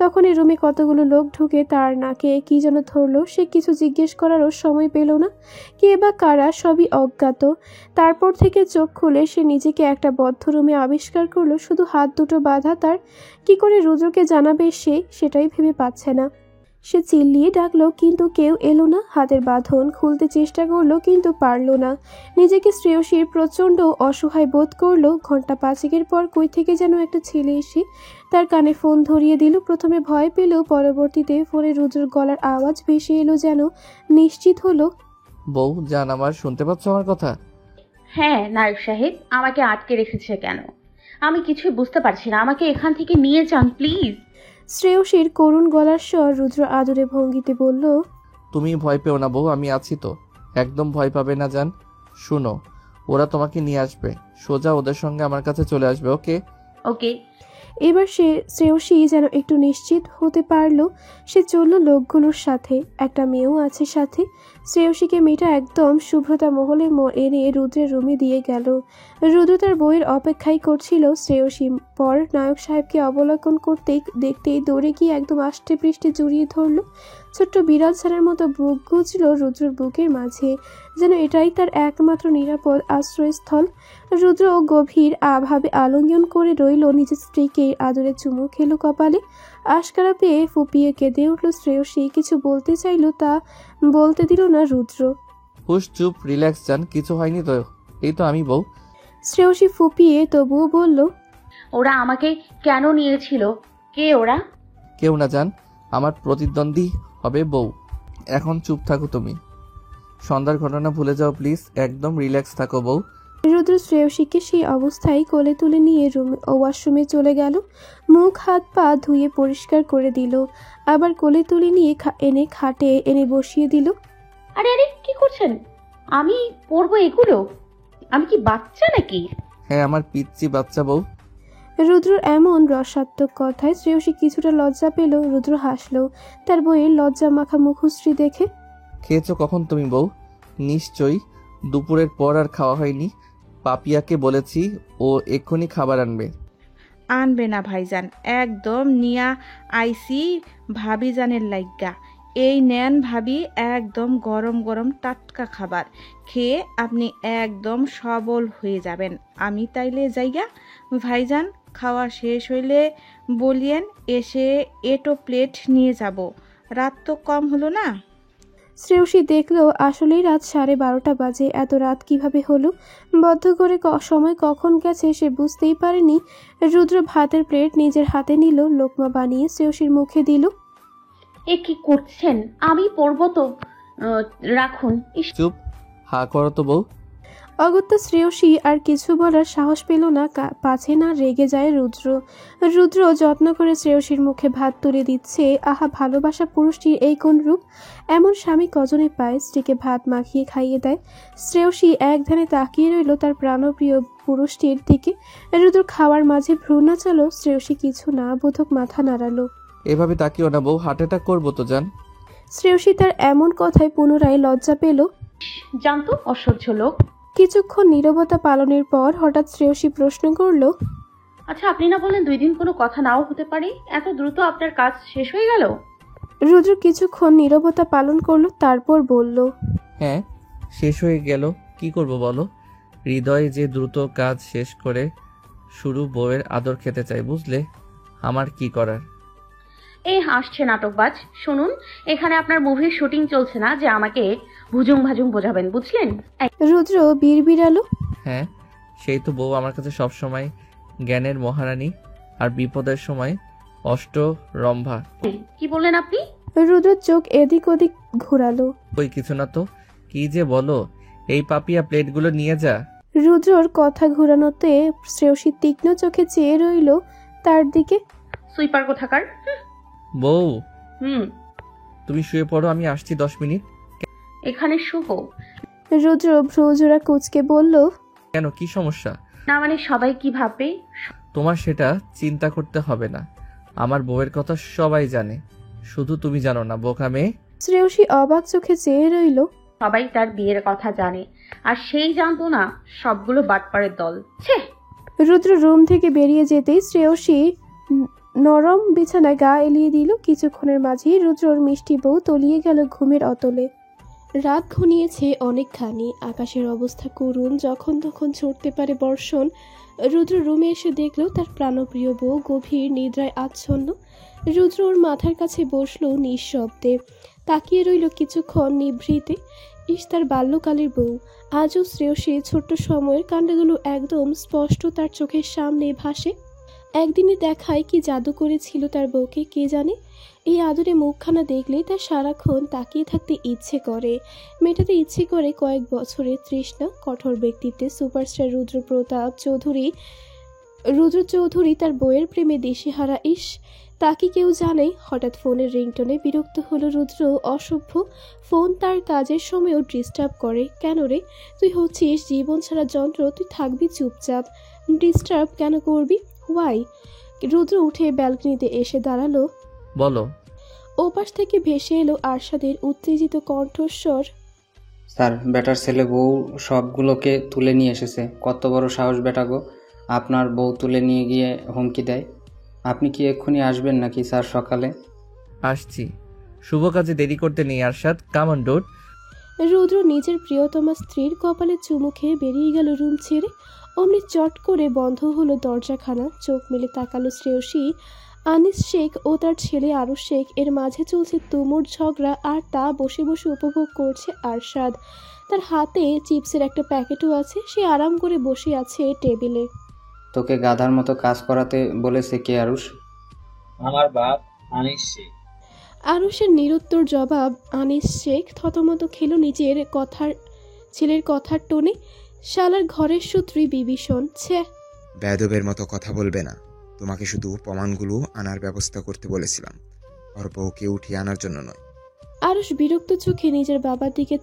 তখনই রুমে কতগুলো লোক ঢুকে তার নাকে কি যেন ধরলো। সে কিছু জিজ্ঞেস করারও সময় পেল না। কে বা কারা, সবই অজ্ঞাত। তারপর থেকে চোখ খুলে সে নিজেকে একটা বদ্ধ রুমে আবিষ্কার করলো, শুধু হাত দুটো বাঁধা তার। কি করে রুদ্রকে জানাবে সে, সেটাই ভেবে পাচ্ছে না। সে চিল্লিয়ে ডাকলো, কিন্তু কেউ এলো না। হাতের বাঁধন খুলতে চেষ্টা করলো, কিন্তু পারল না। নিজেকে শ্রেয়সীর প্রচণ্ড অসহায় বোধ করলো। ঘন্টা 5 পর কই থেকে যেন একটা ছেলে এসে তার কানে ফোন ধরিয়ে দিল। প্রথমে ভয় পেল, পরবর্তীতে ফোনে রুদ্রর গলার আওয়াজ ভেসে এলো, যেন নিশ্চিত হলো। বউ জান, আমার শুনতে পাচ্ছ আমার কথা? হ্যাঁ নায়ক সাহেব, আমাকে আটকে রেখেছে কেন? আমি কিছুই বুঝতে পারছি না, আমাকে এখান থেকে নিয়ে যান প্লিজ। শ্রেয়সীর করুণ গলার স্বর। রুদ্র আদরে ভঙ্গিতে বলল, তুমি ভয় পেও না বউ, আমি আছি তো। একদম ভয় পাবে না জান। শুনো, ওরা তোমাকে নিয়ে আসবে, সোজা ওদের সঙ্গে আমার কাছে চলে আসবে। ওকে ওকে। এবার শ্রেয়সী যেন একটু নিশ্চিত হতে পারলো। সে চলল লোকগুলোর সাথে, একটা মেয়েও আছে সাথে। শ্রেয়সীকে মেয়েটা একদম শুভ্রতা মহলে এনে রুদ্রের রুমে দিয়ে গেল। রুদ্র তার বইয়ের অপেক্ষাই করছিল। শ্রেয়সী পর নায়ক সাহেবকে অবলোকন দেখতেই দৌড়ে গিয়ে একদম আষ্টে পৃষ্ঠে জড়িয়ে ধরল। ছোট্ট বিড়াল ছানার মতো বুক গুজল রুদ্রের বুকের মাঝে, যেন এটাই তার একমাত্র নিরাপদ আশ্রয়স্থল। রুদ্র গভীর ভাবে আলিঙ্গন করে রইল নিজের স্ত্রীকে, আদরে চুমু খেলো কপালে। আশকারা পেয়ে ফুপিয়ে কেঁদে উঠল শ্রেয়সী। কিছু বলতে চাইল, তা বলতে দিল না রুদ্র। হুশ, চুপ, রিল্যাক্স জান, কিছু হয়নি তো। এই তো আমি বউ। শ্রেয়সী ফুপিয়ে তবুও বলল, ওরা আমাকে কেন নিয়েছিল? কে ওরা? কেউ না জান, আমার প্রতিদ্বন্দ্বী হবে বউ। এখন চুপ থাকো তুমি, সন্ধ্যার ঘটনা ভুলে যাও প্লিজ, একদম রিল্যাক্স থাকো বউ। রুদ্র শ্রেয়সীকে সেই অবস্থায় কোলে তুলে নিয়ে ওয়াশরুমে চলে গেল। মুখ হাত পা ধুয়ে পরিষ্কার করে দিল, আবার কোলে তুলে নিয়ে এনে খাটে এনে বসিয়ে দিল। আরে আরে, কি করছেন? আমি পরবো এগুলো? আমি কি বাচ্চা নাকি? হ্যাঁ, আমার পিচ্চি বাচ্চা বউ। রুদ্রর এমন রসাত্মক কথায় শ্রেয়সী কিছুটা লজ্জা পেল। রুদ্র হাসল তার বইয়ের লজ্জা মাখা মুখশ্রী দেখে। খেয়েছো কখন তুমি বউ? নিশ্চয়ই দুপুরের পর আর খাওয়া হয়নি। পাপিয়াকে বলেছি, ও এক্ষুনি খাবার আনবে। আনবে না ভাইজান, একদম নিয়া আইসি ভাবিজানের লাইগা। এই নেন ভাবি, একদম গরম গরম টাটকা খাবার খেয়ে আপনি একদম সবল হয়ে যাবেন। আমি তাইলে যাইগা ভাইজান, খাওয়া শেষ হইলে বলিয়েন, এসে এটো প্লেট নিয়ে যাব। রাত তো কম হলো না? শ্রেয়সী দেখলো আসলেই রাত 12:30 বাজে। এত রাত কিভাবে হলো? বদ্ধ করে সময় কখন গেছে সে বুঝতেই পারেনি। রুদ্র ভাতের প্লেট নিজের হাতে নিল, লোকমা বানিয়ে শ্রেয়সীর মুখে দিল। এ কি করছেন? আমি পরবো তো, রাখুন। চুপ, হা করো তো বউ। অগত্যা শ্রেয়সী আর কিছু বলার সাহস পেল না, পাছে না রেগে যায় রুদ্র। রুদ্র যত্ন করে শ্রেয়সীর মুখে ভাত তুলে দিচ্ছে। আহা, ভালোবাসা পুরুষটির এই কোন রূপ! এমন স্বামী কজনে পায়, স্ত্রীকে ভাত মাখিয়ে খাইয়ে দেয়। শ্রেয়সী এক ধ্যানে তাকিয়ে রইল তার প্রাণপ্রিয় পুরুষটির দিকে। রুদ্র খাওয়ার মাঝে ভ্রু নাচালো। শ্রেয়সী কিছু না বোধক মাথা নাড়ালো। এভাবে তাকিও না বউ, হার্ট অ্যাটাক করবো তো জান। শ্রেয়সী তার এমন কথায় পুনরায় লজ্জা পেল। জানতো, অসহ্য লোক। কিছুক্ষণ নীরবতা পালনের পর হঠাৎ শ্রেয়সী প্রশ্ন করল, আচ্ছা, আপনি না বললেন 2 দিন কোনো কথা নাও হতে পারে? এত দ্রুত আপনার কাজ শেষ হয়ে গেল? রুদ্র কিছুক্ষণ নীরবতা পালন করলো, তারপর বলল, হ্যাঁ, শেষ হয়ে গেল। কি করব বলো? হৃদয় যে দ্রুত কাজ শেষ করে শুরু বউয়ের আদর খেতে চাই, বুঝলে? আমার কি করার? এই আসছে নাটকবাজ। শুনুন, এখানে আপনার মুভির শুটিং চলছে না যে আমাকে ভুজুং ভাজুং বোঝাবেন, বুঝলেন? রুদ্র বিড়বিড়ালো, হ্যাঁ, সেই তো বউ আমার কাছে সবসময় জ্ঞানের মহারানী, আর বিপদের সময় অষ্টরম্ভা। কি বললেন আপনি? রুদ্র চোখ এদিক ওদিক ঘোরালো। ওই কিছু না তো। কি যে বলো, এই পাপিয়া প্লেটগুলো নিয়ে যা। রুদ্রর কথা ঘোরানোতে শ্রেয়সী তীক্ষ্ণ চোখে চেয়ে রইল তার দিকে। সুইপার কোথাকার। বউ হুম, তুমি শুয়ে পড়ো, আমি আসছি 10 মিনিট। এখানে শুভ। রুদ্র ভ্রুজোড়া কুঁচকে বলল, কেন, কি সমস্যা? না মানে সবাই কি ভাববে? তোমার সেটা চিন্তা করতে হবে না, আমার বউয়ের কথা সবাই জানে, শুধু তুমি জানো না, বোকা মেয়ে। শ্রেয়সী অবাক চোখে চেয়ে রইল। সবাই তার বিয়ের কথা জানে, আর সেই জানতো না সবগুলো বাটপাড়ের দল। ছে। রুদ্র রুম থেকে বেরিয়ে যেতেই শ্রেয়সী নরম বিছানায় গা এলিয়ে দিল। কিছুক্ষণের মাঝেই রুদ্রর মিষ্টি বউ তলিয়ে গেল ঘুমের অতলে। রাত ঘনিয়েছে অনেকখানি, আকাশের অবস্থা করুণ, যখন তখন ছড়তে পারে বর্ষণ। রুদ্র রুমে এসে দেখল তার প্রাণপ্রিয় বউ গভীর নিদ্রায় আচ্ছন্ন। রুদ্র ওর মাথার কাছে বসলো নিঃশব্দে, তাকিয়ে রইল কিছুক্ষণ নিভৃতে। তার বাল্যকালের বউ। আজও শ্রেয়সীর ছোট্ট সময়ের কাণ্ডগুলো একদম স্পষ্ট তার চোখের সামনে ভাসে। একদিনে দেখায় কি জাদু করেছিল তার বউকে কে জানে। এই আদরে মুখখানা দেখলে তার সারাক্ষণ তাকিয়ে থাকতে ইচ্ছে করে, মেটাতে ইচ্ছে করে কয়েক বছরের তৃষ্ণা। কঠোর ব্যক্তিত্বে সুপারস্টার রুদ্র চৌধুরী তার বউয়ের প্রেমে দিশেহারা। তা কি কেউ জানে? হঠাৎ ফোনের রিংটোনে বিরক্ত হলো রুদ্র। অসভ্য ফোন তার কাজের সময়ও ডিস্টার্ব করে। কেন রে, তুই হচ্ছিস জীবন ছাড়া যন্ত্র, তুই থাকবি চুপচাপ, ডিস্টার্ব কেন করবি? ওয়াই? রুদ্র উঠে ব্যালকনিতে এসে দাঁড়ালো। বলো। ওপাশ থেকে ভেসে এলো আরশাদের উত্তেজিত কণ্ঠস্বর। স্যার, বেটার ছেলে বউ সবগুলোকে তুলে নিয়ে এসেছে। কত বড় সাহস বেটা গো, আপনার বউ তুলে নিয়ে গিয়ে হুমকি দেয়। আপনি কি এক্ষুনি আসবেন নাকি স্যার? সকালে আসছি, শুভ কাজে দেরি করতে নেই আরশাদ, কাম অন ডুড। রুদ্র নিজের প্রিয়তমা স্ত্রীর কপালে চুমু খেয়ে বেরিয়ে গেল রুম ছেড়ে। অমনি চট করে বন্ধ হলো দরজাখানা। চোখ মেলে তাকালো শ্রেয়সী। আনিস শেখ ও তার ছেলে আরুষ শেখ, এর মাঝে চলছে তুমুল ঝগড়া, আর তা বসে বসে উপভোগ করছে আরশাদ। তার হাতে চিপসের একটা প্যাকেটও আছে। সে আরাম করে বসে আছে টেবিলে। তোকে গাধার মতো কাজ করাতে বলেছে কে আরুষ? আমার বাপ আনিস শেখ। আরুষের নিরুত্তর জবাব। আনিস শেখ থতমত খেলো নিজের ছেলের কথার টোনে। শালার ঘরের সূত্রই বিভীষণ। ছে, বেয়াদবের মতো কথা বলবে না। তোমাকে শুধু প্রমাণগুলো আনার ব্যবস্থা করতে বলেছিলাম, ওর বউকে উঠিয়ে আনার জন্য নয়। আরুষ বিরক্ত চোখে নিজের বাবার দিকে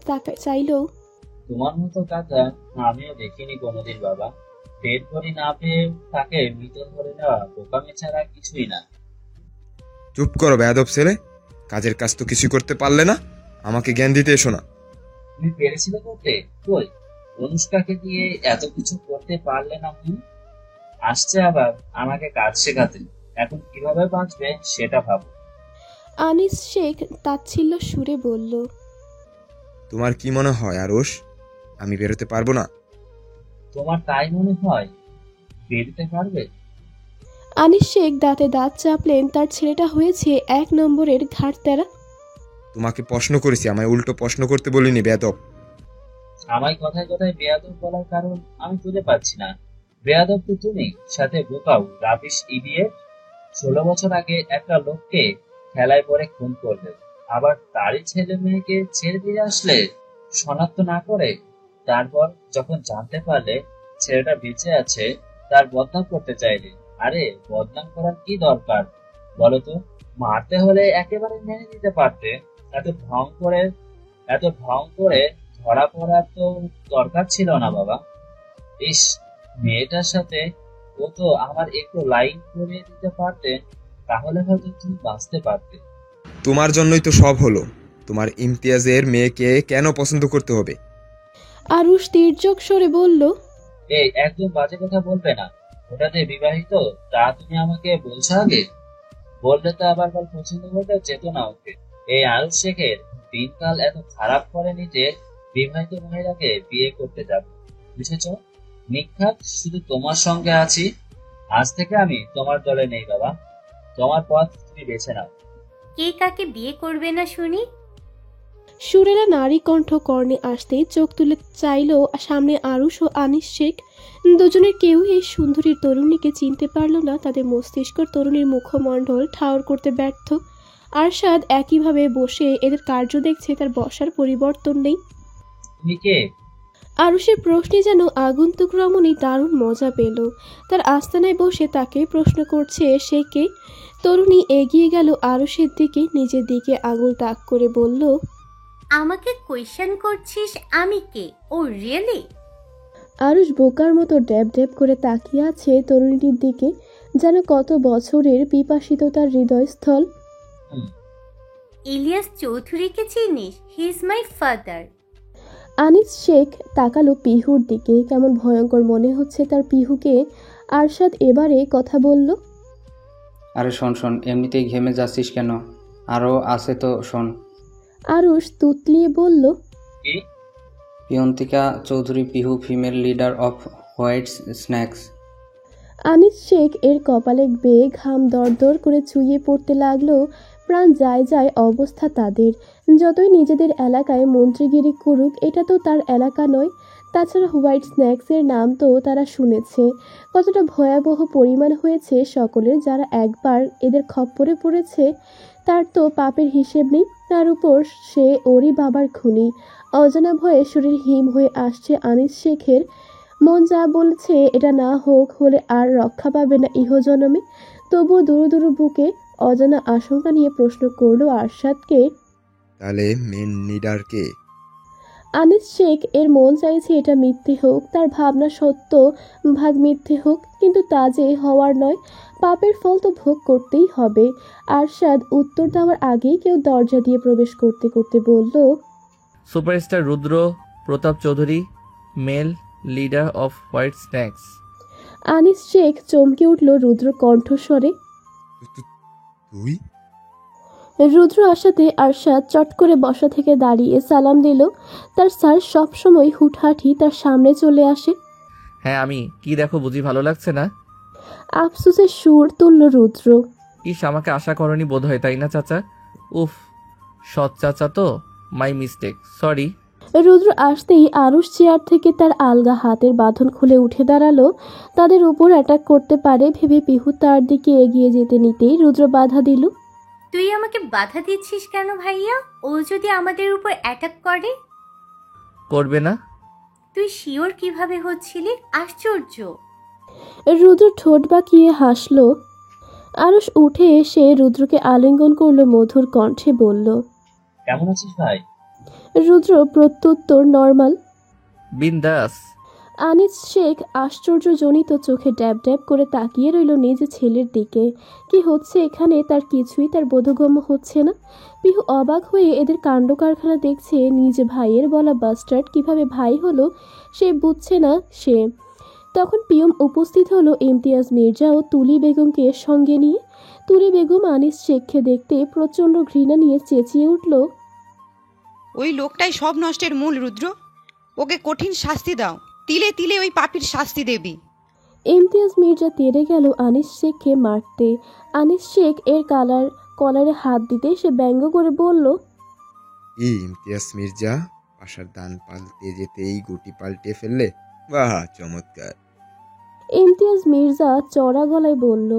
চাইলো। তোমার মতো কাকা আমিও দেখিনি কোনোদিন বাবা। পেট ভরি না পেয়ে তাকে মৃত ধরে নেওয়া বোকামি ছাড়া কিছুই না। চুপ করো বেয়াদব ছেলে, কাজের কাজ তো কিছু করতে পারলে না, আমাকে জ্ঞান দিতে এসো না। তুমি পেরেছিলে করতে? কই, অনুষ্কাকে দিয়ে এত কিছু করতে পারলে না? আসছে আবার আমাকে কাজ শেখাতে। এখন কিভাবে বাঁচবে সেটা ভাবো। আনিস শেখ তাচ্ছিল্য সুরে বলল। তোমার কি মনে হয় আরুষ, আমি বেরোতে পারবো না? তোমার তাই মনে হয়? বেরোতে পারবে? আনিস শেখ দাঁতে দাঁত চাপলেন। তার ছেলেটা হয়েছে 1 নম্বরের ঘাটতেরা। তোমাকে প্রশ্ন করেছি, আমায় উল্টো প্রশ্ন করতে বলিনি বেয়াদব। আমায় কথায় কথায় বেয়াদব বলার কারণ আমি খুঁজে পাচ্ছি না। বেয়াদব তো তুমি, সাথে বোকাও, রাবিশ ইডিয়েট। 16 বছর আগে একটা লোককে খেলায় পরে খুন করলে, আবার তারই ছেলে মেয়েকে ছেড়ে দিয়ে আসলে শনাক্ত না করে। তারপর যখন জানতে পারলে ছেলেটা বেঁচে আছে, তার বদনাম করতে চাইলে। আরে বদনাম করার কি দরকার বলো তো? মারতে হলে একেবারে মেনে নিতে পারতে। এত ঢং করে ধরা পড়ার তো দরকার ছিল না বাবা। ইস, মেয়েটার সাথে ও তো আমার একটু লাইন করিয়ে দিতে পারতে, তাহলে হয়তো তুমি বাঁচতে পারতে। তোমার জন্যই তো সব হলো। তোমার ইমতিয়াজের মেয়েকে কেন পছন্দ করতে হবে? আরুষ তির্যক স্বরে বলল। এই একদম বাজে কথা বলবে না। ওটা যে বিবাহিত তা তুমি আমাকে বলছো আগে? বললে তো আবার পছন্দ করতে যেত না ওকে। এই আরুষ শেখের দিনকাল এত খারাপ করেনি যে বিবাহিত মহিলাকে বিয়ে করতে যাবে, বুঝেছো? নিখাত শুধু তোমার সঙ্গে আছি। আজ থেকে আমি তোমার দলে নেই বাবা। তোমার পথ তুমি বেছে নাও। কে কাকে বিয়ে করবে না শুনি? সুরেলা নারী কণ্ঠ কর্ণে আসতেই চোখ তুলে চাইল সামনে আরুষ ও আনিস শেখ। দুজনের কেউ এই সুন্দরীর তরুণীকে চিনতে পারল না। তাদের মস্তিষ্ক তরুণীর মুখমণ্ডল ঠাউর করতে ব্যর্থ। আরশাদ একইভাবে বসে এদের কার্য দেখছে, তার বসার পরিবর্তন নেই। তুমি কে? আরুষের প্রশ্নে যেন আগন্তুক রমণী দারুণ মজা পেল। তার আস্তানায় বসে তাকে প্রশ্ন করছে সে কে। তরুণী এগিয়ে গেল আরুষের দিকে, নিজের দিকে আঙুল তাক করে বলল, আমাকে কোয়েশ্চেন করছিস আমি কে? ও রিয়েলি? আরুষ বোকার মতো ড্যাব ড্যাব করে তাকিয়ে আছে তরুণীটির দিকে, যেন কত বছরের পিপাসিততার হৃদয়স্থল। ইলিয়াস চৌধুরীকে চিনিস? He is my father. Anis Sheikh তাকালো পিহুর দিকে। কেমন ভয়ঙ্কর মনে হচ্ছে তার পিহুকে। আরশাদ এবারে কথা বলল, আরে শোন শোন, এমনিতেই ঘেমে যাচ্ছিস কেন? আরও আছে তো শোন। আরুষ তুতলিয়ে বলল, Piyontika Chowdhury Pihu, female leader of White Snacks. Anis Sheikh এর কপালে বেয়ে ঘাম দরদর করে চুইয়ে পড়তে লাগলো। প্রাণ যায় যায় অবস্থা তাদের। যতই নিজেদের এলাকায় মন্ত্রীগিরি করুক, এটা তো তার এলাকা নয়। তাছাড়া হোয়াইট স্ন্যাক্সের নাম তো তারা শুনেছে। কতটা ভয়াবহ পরিমাণ হয়েছে সকলের, যারা একবার এদের খপ্পরে পড়েছে তার তো পাপের হিসেব নেই। তার উপর সে ওরই বাবার খুনি। অজানা ভয়ে শরীর হিম হয়ে আসছে আনিস শেখের। মন যা বলছে এটা না হোক হলে আর রক্ষা পাবে না ইহজনমে। তবুও দুরু দুরু বুকে অজানা আশঙ্কা নিয়ে প্রশ্ন করলো আরশাদকে, তাহলে মেন লিডার কে? আনিস শেখ এর মন চাইছে এটা মিথ্যে হোক, তার ভাবনা সত্য ভাগ মিথ্যে হোক, কিন্তু তা যে হওয়ার নয়। পাপের ফল তো ভোগ করতেই হবে। আরশাদ উত্তর দেওয়ার আগেই কেউ দরজা দিয়ে প্রবেশ করতে করতে বলল, superstar Rudra Pratap Chowdhury, male leader of White Snacks. Anis Sheikh চমকে উঠল রুদ্র কণ্ঠস্বরে। তুই? রুদ্র আসাতে আরশাদ চট করে বসা থেকে দাঁড়িয়ে সালাম দিল। তার স্যার সবসময় হুটহাটি তার সামনে চলে আসে। হ্যাঁ আমি। কি দেখো, বুঝি ভালো লাগছে না? আফসোসের সুর তুলল রুদ্র। ইস, আমাকে আশা করনি বোধ হয়, তাই না চাচা? উফ, সৎ চাচা তো, মাই মিস্টেক, সরি। রুদ্র আসতেই আরুষ চেয়ার থেকে তার আলগা হাতের বাঁধন খুলে উঠে দাঁড়ালো। তাদের উপর অ্যাটাক করতে পারে ভেবে পিহু তার দিকে এগিয়ে যেতে নিতেই রুদ্র বাধা দিল। তুই আমাকে বাধা দিচ্ছিস কেন ভাইয়া? ও যদি আমাদের উপর অ্যাটাক করে? করবে না। তুই শিওর কিভাবে হচ্ছিলি? আশ্চর্য। রুদ্র ঠোঁট বাঁকিয়ে হাসল। আরুষ উঠে এসে রুদ্রকে আলিঙ্গন করলো, মধুর কণ্ঠে বলল, কেমন আছিস ভাই? রুদ্র প্রত্যুত্তর নর্মাল। বিন্দাস। আনিস শেখ আশ্চর্যজনিত চোখে ড্যাব ড্যাব করে তাকিয়ে রইল নিজের ছেলের দিকে। কি হচ্ছে এখানে তার কিছুই তার বোধগম্য হচ্ছে না। পিহু অবাক হয়ে এদের কাণ্ড কারখানা দেখছে। নিজ ভাইয়ের বলা বাস্টার্ড কিভাবে ভাই হলো সে বুঝছে না সে। তখন পিয়ম উপস্থিত হলো ইমতিয়াজ মির্জা ও তুলি বেগমকে সঙ্গে নিয়ে। তুলি বেগম আনিস শেখকে দেখতে প্রচণ্ড ঘৃণা নিয়ে চেঁচিয়ে উঠল, ওই লোকটাই সব নষ্টের মূল রুদ্র। ওকে কঠিন শাস্তি দাও, তিলে তিলে ওই পাপীর শাস্তি দেবি। ইমতিয়াজ মির্জা তেড়ে গেল আনিস শেখকে মারতে। আনিস শেখ এর কলারে হাত দিতে সে ব্যঙ্গ করে বলল, ইমতিয়াজ মির্জা পাশার দান পাল্টে যেতেই গুটি পাল্টে ফেললে, বাহ চমৎকার। ইমতিয়াজ মির্জা চড়া গলায় বলল,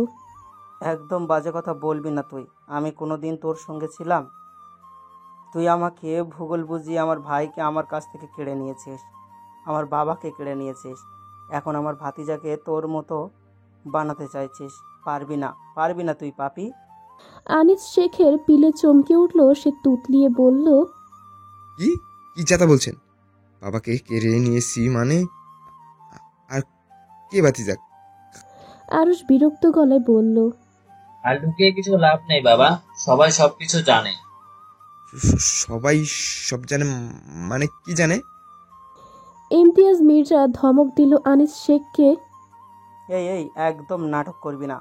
একদম বাজে কথা বলবি না তুই। আমি কোনোদিন তোর সঙ্গে ছিলাম? তুই আমাকে ভূগোল বুঝিয়ে আমার ভাইকে আমার কাছ থেকে কেড়ে নিয়েছিস, আমার বাবাকে কেড়ে নিয়েছিস। এখন আমার ভাতিজাকে তোর মতো বানাতে চাইছিস। পারবি না তুই পাপী। আনিস শেখের পিলে চমকে উঠল। সে তুতলিয়ে বলল, কি কি চাতা বলছেন? বাবাকে কেড়ে নিয়েছি মানে? আর কে ভাতিজা? আরুষ বিরক্ত গলায় বলল, আর লুকিয়ে কিছু লাভ নেই বাবা, সবাই সবকিছু জানে। সবাই সব জানে মানে কি জানে? ইমতিয়াজ মির্জা ধমক দিল আনিস শেখকে। এই একদম নাটক করবি না।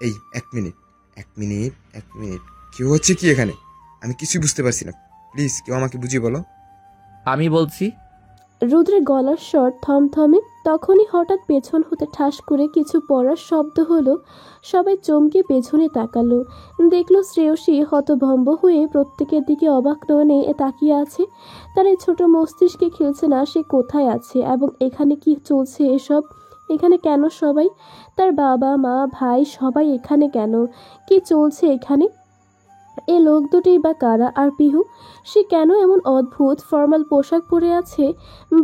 এই এক মিনিট কেউ হচ্ছে কি এখানে? আমি কিছুই বুঝতে পারছি না, প্লিজ কেউ আমাকে বুঝিয়ে বলো। আমি বলছি। রুদ্রের গলার স্বর থমথমে। তখনই হঠাৎ পেছন হতে ঠাস করে কিছু পড়ার শব্দ হলো। সবাই চমকে পেছনে তাকালো। দেখলো শ্রেয়সী হতভম্ব হয়ে প্রত্যেকের দিকে অবাক নয়নে তাকিয়ে আছে। তার এই ছোট মস্তিষ্কে খেলছে না সে কোথায় আছে এবং এখানে কি চলছে এসব। এখানে কেন সবাই? তার বাবা মা ভাই সবাই এখানে কেন? কি চলছে এখানে? এ লোক দুটোই বা কারা? আর পিহু, সে কেন এমন অদ্ভুত ফর্মাল পোশাক পরে আছে?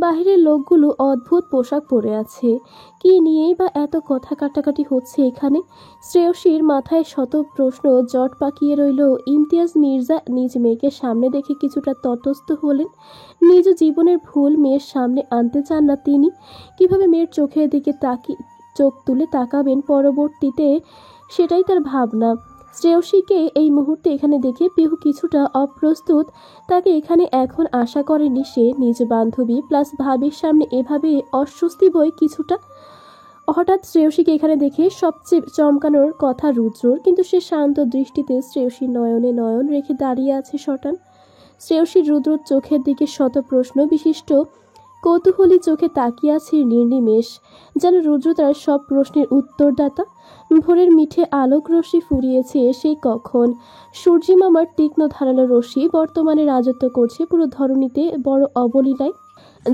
বাহিরের লোকগুলো অদ্ভুত পোশাক পরে আছে। কি নিয়েই বা এত কথা কাটাকাটি হচ্ছে এখানে? শ্রেয়সীর মাথায় শত প্রশ্ন জট পাকিয়ে রইল। ইমতিয়াজ মির্জা নিজ মেয়েকে সামনে দেখে কিছুটা তটস্থ হলেন। নিজ জীবনের ভুল মেয়ের সামনে আনতে চান না তিনি। কিভাবে মেয়ের চোখের দিকে চোখ তুলে তাকাবেন পরবর্তীতে, সেটাই তার ভাবনা। শ্রেয়সীকে এই মুহূর্তে এখানে দেখে পিহু কিছুটা অপ্রস্তুত। তাকে এখানে এখন আশা করেনি সে। নিজ বান্ধবী প্লাস ভাবির সামনে এভাবে অস্বস্তি বই কিছুটা। হঠাৎ শ্রেয়সীকে এখানে দেখে সবচেয়ে চমকানোর কথা রুদ্রর, কিন্তু সে শান্ত দৃষ্টিতে শ্রেয়সীর নয়নে নয়ন রেখে দাঁড়িয়ে আছে সটান। শ্রেয়সীর রুদ্রর চোখের দিকে শত প্রশ্ন বিশিষ্ট কৌতূহলী চোখে তাকিয়ে আছে নির্নিমেষ, যেন রুদ্র তার সব প্রশ্নের উত্তরদাতা। ভোরের মিঠে আলোক রশ্মি ফুরিয়েছে সেই কখন। সূর্যিমামার তীক্ষ্ণ ধারালো রশ্মি বর্তমানে রাজত্ব করছে পুরো ধরণীতে বড় অবলীলায়।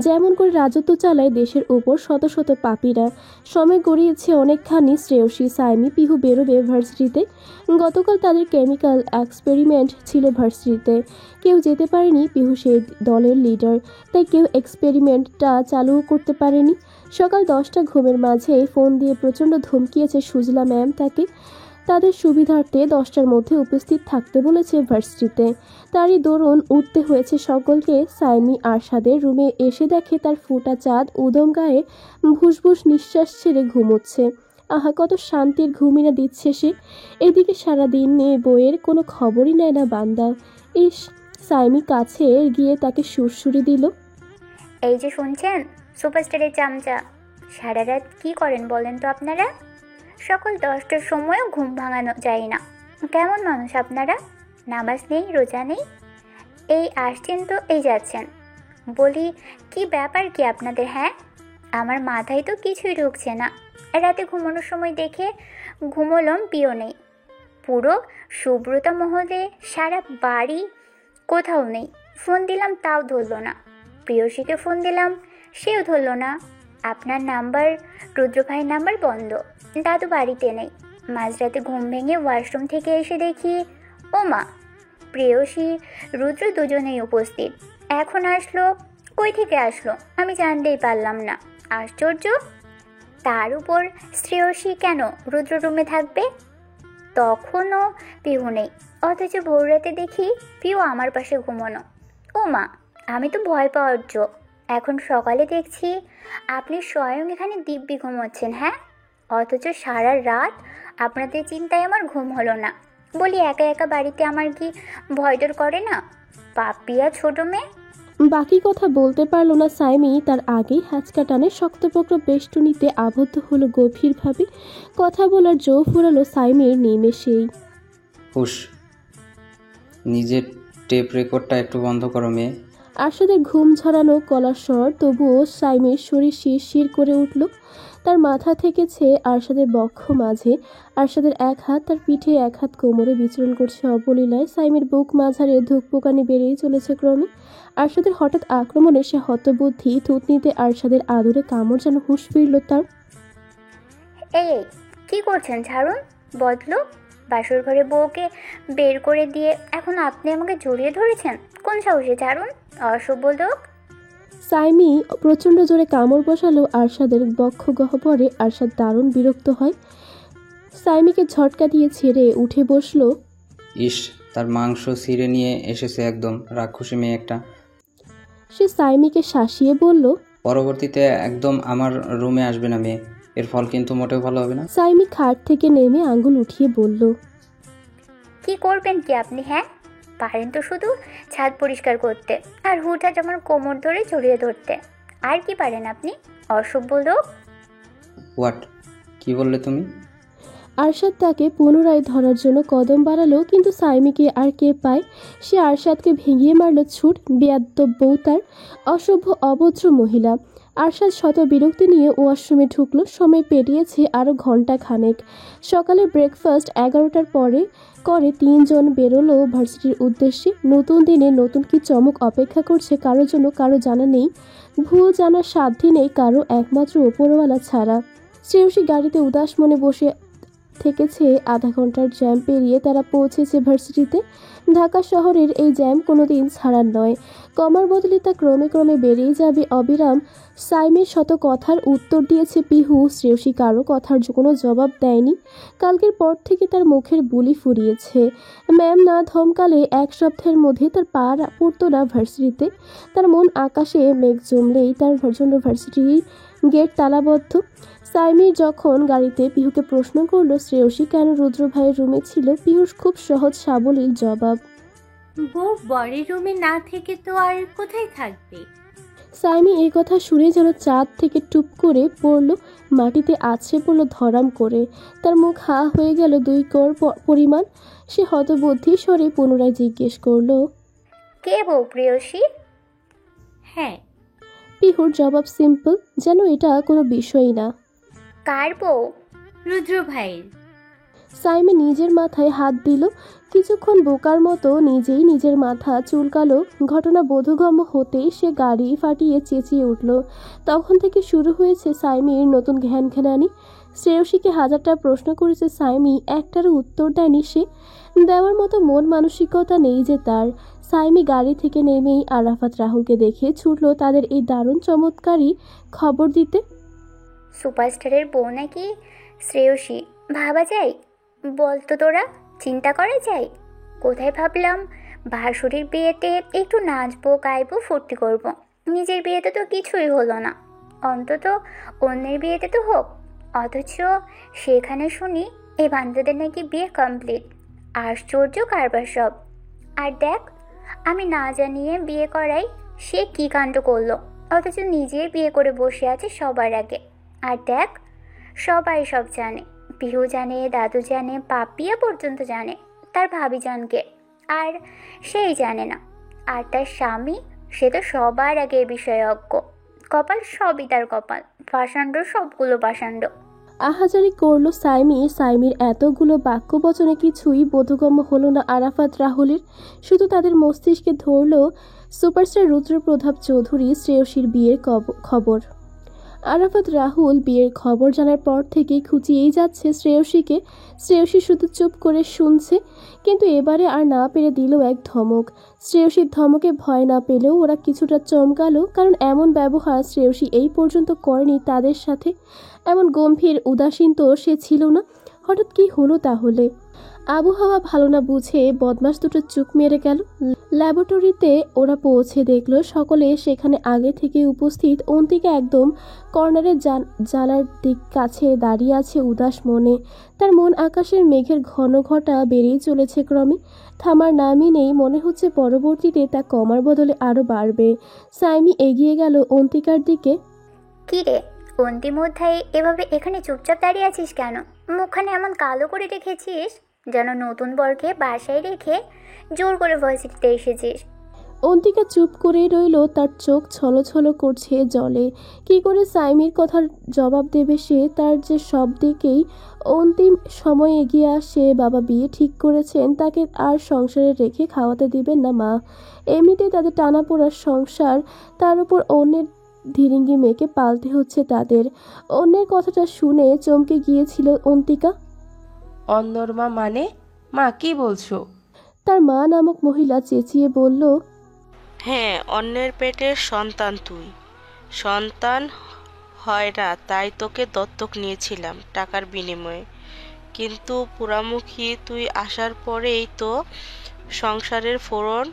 যেমন করে রাজত্ব চালায় দেশের উপর শত শত পাপীরা। সময় গড়িয়েছে অনেকখানি। শ্রেয়সী, সাইমি, পিহু বেরোবে ভার্সিটিতে। গতকাল তাদের কেমিক্যাল এক্সপেরিমেন্ট ছিল ভার্সিটিতে। কেউ যেতে পারেনি, পিহু সেই দলের লিডার, তাই কেউ এক্সপেরিমেন্টটা চালু করতে পারেনি। সকাল 10টা ঘুমের মাঝে ফোন দিয়ে প্রচণ্ড ধমকিয়েছে সুজলা ম্যাম তাকে। তাদের সুবিধার্থে 10টার মধ্যে উপস্থিত থাকতে বলেছে ভার্সিটিতে। তারই দরুন উঠতে হয়েছে সকলকে। সাইমি আরশাদের রুমে এসে দেখে তার ফোঁটা চাঁদ উদম গায়ে ভুসভুস নিঃশ্বাস ছেড়ে ঘুমোচ্ছে। আহা, কত শান্তির ঘুমই না দিচ্ছে সে। এদিকে সারাদিন বইয়ের কোনো খবরই নেয় না বান্দা। ইস, সাইমি কাছে গিয়ে তাকে সুরসুরি দিল। এই যে শুনছেন, সুপারস্টারের চামচা, সারা রাত কী করেন বলেন তো আপনারা? সকাল 10টার সময়ও ঘুম ভাঙানো যায় না। কেমন মানুষ আপনারা? নামাজ নেই, রোজা নেই, এই আসছেন তো এই যাচ্ছেন। বলি, কি ব্যাপার কি আপনাদের? হ্যাঁ, আমার মাথায় তো কিছুই ঢুকছে না। রাতে ঘুমানোর সময় দেখে ঘুমোলাম, পিও নেই। পুরো সুব্রতা মহলে সারা বাড়ি কোথাও নেই। ফোন দিলাম তাও ধরল না। প্রিয়সীকে ফোন দিলাম, সেও ধরল না। আপনার নাম্বার, রুদ্র ভাইয়ের নাম্বার বন্ধ। দাদু বাড়িতে নেই। মাঝরাতে ঘুম ভেঙে ওয়াশরুম থেকে এসে দেখি, ও মা, প্রেয়সী, রুদ্র দুজনেই উপস্থিত। এখন আসলো, কই থেকে আসলো আমি জানতেই পারলাম না। আশ্চর্য। তার উপর শ্রেয়সী কেন রুদ্র রুমে থাকবে? তখনও পিহু নেই, অথচ ভোর রাতে দেখি পিহু আমার পাশে ঘুমানো। ও মা, আমি তো ভয় পাওয়ার জো। এখন সকালে দেখছি আপনি স্বয়ং এখানে দিব্যি ঘুমোচ্ছেন। হ্যাঁ, অথচ সারা রাত আপনাদের চিন্তায় আমার ঘুম হলো না। বলি, একা একা বাড়িতে আমার কি ভয় ডর করে না? পাপিয়া ছোট মেয়ে। বাকি কথা বলতে পারল না সাইমি। তার আগেই হ্যাচকা টানে শক্তপোক্ত বেষ্টনীতে আবদ্ধ হলো গভীরভাবে। কথা বলার জো ফুরালো সাইমির নিমেষেই। হুশ, নিজের টেপ রেকর্ডটা একটু বন্ধ করো মেয়ে। আরশাদের ঘুম ঝরানো গলার স্বর, তবুও সাইমির শরীর শিরশির করে উঠল। তার মাথা থেকেছে আরশাদের বক্ষ মাঝে। আরশাদের এক হাত তার পিঠে, এক হাত কোমরে বিচরণ করছে অবলীলায়। সাইমির বুক মাঝারে ধুকপুকানি বেড়েই চলেছে ক্রমে। আরশাদের হঠাৎ আক্রমণে সে হতবুদ্ধি। থুতনিতে আরশাদের আদরে কামড় যেন হুঁশ ফিরল তার। এই কি করছেন? ছাড়ুন, বদলো। বাসর ঘরে বউকে বের করে দিয়ে এখন আপনি আমাকে জড়িয়ে ধরেছেন। কোন সাহসে? ছাড়ুন, অসভ্য লোক। সাইমি প্রচণ্ড জোরে কামড় বসালো আরশাদের বক্ষ গহ্বরে। আরশাদ দারুণ বিরক্ত হয়। সাইমিকে ঝটকা দিয়ে ছেড়ে উঠে বসলো। ইস, তার মাংস ছিঁড়ে নিয়ে এসেছে একদম রাক্ষসী মেয়ে একটা। সে সাইমিকে শাসিয়ে বলল, পরবর্তীতে একদম আমার রুমে আসবে না মেয়ে, এর ফল কিন্তু মোটেও ভালো হবে না। সাইমি খাট থেকে নেমে আঙ্গুল উঠিয়ে বলল, কি করবেন কি আপনি? হ্যাঁ, পারেন তো শুধু ছাদ পরিষ্কার করতে আর হুটহাট আমার কোমর ধরে জড়িয়ে ধরতে। আর কি পারেন আপনি, অসভ্য লোক? হোয়াট? কি বললে তুমি? আরশাদ তাকে পুনরায় ধরার জন্য কদম বাড়ালো, কিন্তু সাইমিকে আর কে পায়? সে আরশাদকে ভেঙিয়ে মারল ছুট। বেয়াদ্দব বউ তার, অসভ্য অভদ্র মহিলা। আরশাদ শত বিরক্তি নিয়ে ওয়াশরুমে ঢুকলো। সময় পেরিয়েছে আরও ঘন্টা খানেক। সকালের ব্রেকফাস্ট 11টার পরে করে তিনজন বেরোলো ভার্সিটির উদ্দেশ্যে। নতুন দিনে নতুন কি চমক অপেক্ষা করছে কারোর জন্য কারো জানা নেই। ভুয়ো জানার সাধ্য নেই কারো, একমাত্র ওপরওয়ালা ছাড়া। শ্রেয়সী গাড়িতে উদাস মনে বসে থেকেছে। আধা ঘন্টার জ্যাম পেরিয়ে তারা পৌঁছেছে ভার্সিটিতে। ঢাকা শহরের এই জ্যাম কোনোদিন ছাড়ার নয়। কমার বদলে তা ক্রমে ক্রমে বেড়েই যাবে অবিরাম। সাইমের শত কথার উত্তর দিয়েছে পিহু। শ্রেয়সী কারো কথার কোনো জবাব দেয়নি। কালকের পর থেকে তার মুখের বুলি ফুরিয়েছে। ম্যাম না ধমকালে 1 সপ্তাহের মধ্যে তার পা পড়তো না ভার্সিটিতে। তার মন আকাশে মেঘ জমলেই তার জন্য ভার্সিটির গেট তালাবদ্ধ। সাইমি যখন গাড়িতে পিহুকে প্রশ্ন করলো শ্রেয়সী কেন রুদ্র ভাইয়ের রুমে ছিল, পিহুর খুব সহজ সাবলীল জবাব, বউ বরের রুমে না থেকে তো আর কোথায় থাকবে। সাইমি এই কথা শুনে যেন চাঁদ থেকে টুপ করে পড়ল, মাটিতে আছড়ে পড়ল ধরাম করে। তার মুখ হা হয়ে গেল 2 কর পরিমাণ। সে হতবুদ্ধি স্বরে পুনরায় জিজ্ঞেস করলো, কে বউ প্রেয়সী? হ্যাঁ। পিহুর জবাব সিম্পল, যেন এটা কোনো বিষয়ই না। কার বউ? রুদ্র ভাইয়ের। সাইমি নিজের মাথায় হাত দিল। কিছুক্ষণ বোকার মতো নিজেই নিজের মাথা চুলকালো। ঘটনা বোধগম্য হতেই সে গাড়ি ফাটিয়ে চেঁচিয়ে উঠল। তখন থেকে শুরু হয়েছে সাইমির নতুন ঘ্যানঘ্যানানি। শ্রেয়সীকে 1000টা প্রশ্ন করেছে সাইমি, একটারও উত্তর দেয়নি সে। দেওয়ার মতো মন মানসিকতা নেই যে তার। সাইমি গাড়ি থেকে নেমেই আরাফাত রাহুলকে দেখে ছুটল তাদের এই দারুণ চমৎকারী খবর দিতে। সুপারস্টারের বউ নাকি শ্রেয়সী? ভাবা যায়? বলতো তোরা, চিন্তা করা যায়? কোথায় ভাবলাম ভাসুরির বিয়েতে একটু নাচবো, গাইবো, ফুর্তি করব। নিজের বিয়েতে তো কিছুই হলো না, অন্তত অন্যের বিয়েতে তো হোক। অথচ সেখানে শুনি এই বান্ধবদের নাকি বিয়ে কমপ্লিট। আশ্চর্য কারবার সব। আর দেখ, আমি না জানিয়ে বিয়ে করাই সে কি কাণ্ড করলো, অথচ নিজের বিয়ে করে বসে আছে সবার আগে। আর দেখ, সবাই সব জানে, পিহু জানে, দাদু জানে, পাপিয়া পর্যন্ত জানে তার ভাবিজানকে, আর সেই জানে না। আর তার স্বামী, সে তো সবার আগে এ বিষয়ে অজ্ঞ। কপাল, সবই তার কপাল। পাষাণ্ড, সবগুলো পাষাণ্ড। আহাজারি করলো সাইমি। সাইমির এতগুলো বাক্য বচনে কিছুই বোধগম্য হলো না আরাফাত রাহুলের। শুধু তাদের মস্তিষ্কে ধরল সুপারস্টার রুদ্রপ্রতাপ চৌধুরী শ্রেয়সীর বিয়ের খবর। আরাফাত রাহুল বিয়ের খবর জানার পর থেকে খুঁচিয়েই যাচ্ছে শ্রেয়সীকে। শ্রেয়সী শুধু চুপ করে শুনছে, কিন্তু এবারে আর না পেরে দিল এক ধমক। শ্রেয়সীর ধমকে ভয় না পেলেও ওরা কিছুটা চমকালো, কারণ এমন ব্যবহার শ্রেয়সী এই পর্যন্ত করেনি তাদের সাথে। এমন গম্ভীর উদাসীন তো সে ছিল না। হঠাৎ কি হলো তাহলে? আবহাওয়া ভালো না বুঝে বদমাস দুটো চুপ মেরে গেল। ল্যাবরেটরিতে ওরা পৌঁছে দেখলো সকলে সেখানে আগে থেকে উপস্থিত। অন্তিকা একদম কর্নারের জানালার দিক কাছে দাঁড়িয়ে আছে উদাস মনে। তার মন আকাশের মেঘের ঘন ঘটা বেড়েই চলেছে ক্রমে, থামার নামই নেই। মনে হচ্ছে পরবর্তীতে তা কমার বদলে আরও বাড়বে। সাইমি এগিয়ে গেল অন্তিকার দিকে। কি রে অন্তিম অধ্যায়ে এভাবে এখানে চুপচাপ দাঁড়িয়ে আছিস কেন? মুখখানে এমন কালো করে রেখেছিস যেন নতুন বরকে বাসায় রেখে জোর করে ভার্সিটিতে এসেছিস। অন্তিকা চুপ করেই রইল, তার চোখ ছলছল করছে জলে। কি করে সাইমির কথার জবাব দেবে সে? তার যে সব দিকেই অন্তিম সময় এগিয়ে আসে। বাবা বিয়ে ঠিক করেছেন, তাকে আর সংসারে রেখে খাওয়াতে দিবেন না মা। এমনিতেই তাদের টানাপোড়ার সংসার, তার উপর অন্যের ধিরিঙ্গি মেয়েকে পালতে হচ্ছে তাদের। অন্যের কথাটা শুনে চমকে গিয়েছিল অন্তিকা। অন্যর মা মানে? মা কি বলছো? তার মা নামক মহিলা চেঁচিয়ে বলল, হ্যাঁ, অন্যের পেটের সন্তান তুই। সন্তান হয় না তাই তোকে দত্তক নিয়েছিলাম টাকার বিনিময়ে, কিন্তু পোড়ামুখী তুই আসার পরেই তো সংসারের ফোড়ন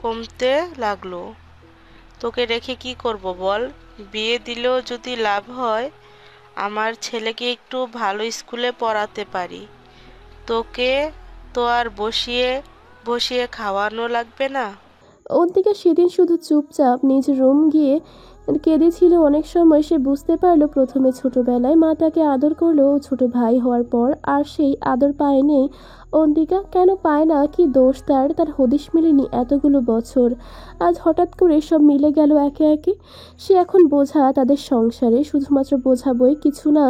কমতে লাগলো। তোকে রেখে কি করব বল? বিয়ে দিলেও যদি লাভ হয়, আমার ছেলেকে একটু ভালো স্কুলে পড়াতে পারি। তোকে তো আর বসিয়ে বসিয়ে খাওয়ানো লাগবে না। অন্তিকা সেদিন শুধু চুপচাপ নিজ রুম গিয়ে কেঁদেছিল। অনেক সময় সে বুঝতে পারলো প্রথমে ছোটবেলায় মা তাকে আদর করলো, ছোট ভাই হওয়ার পর আর সেই আদর পায়নি অন্তিকা। কেন পায় না? কি দোষ তার? তার হদিশ মেলেনি এতগুলো বছর। আজ হঠাৎ করে সব মিলে গেল একে একে। সে এখন বোঝা তাদের সংসারে, শুধুমাত্র বোঝা বই কিছু না।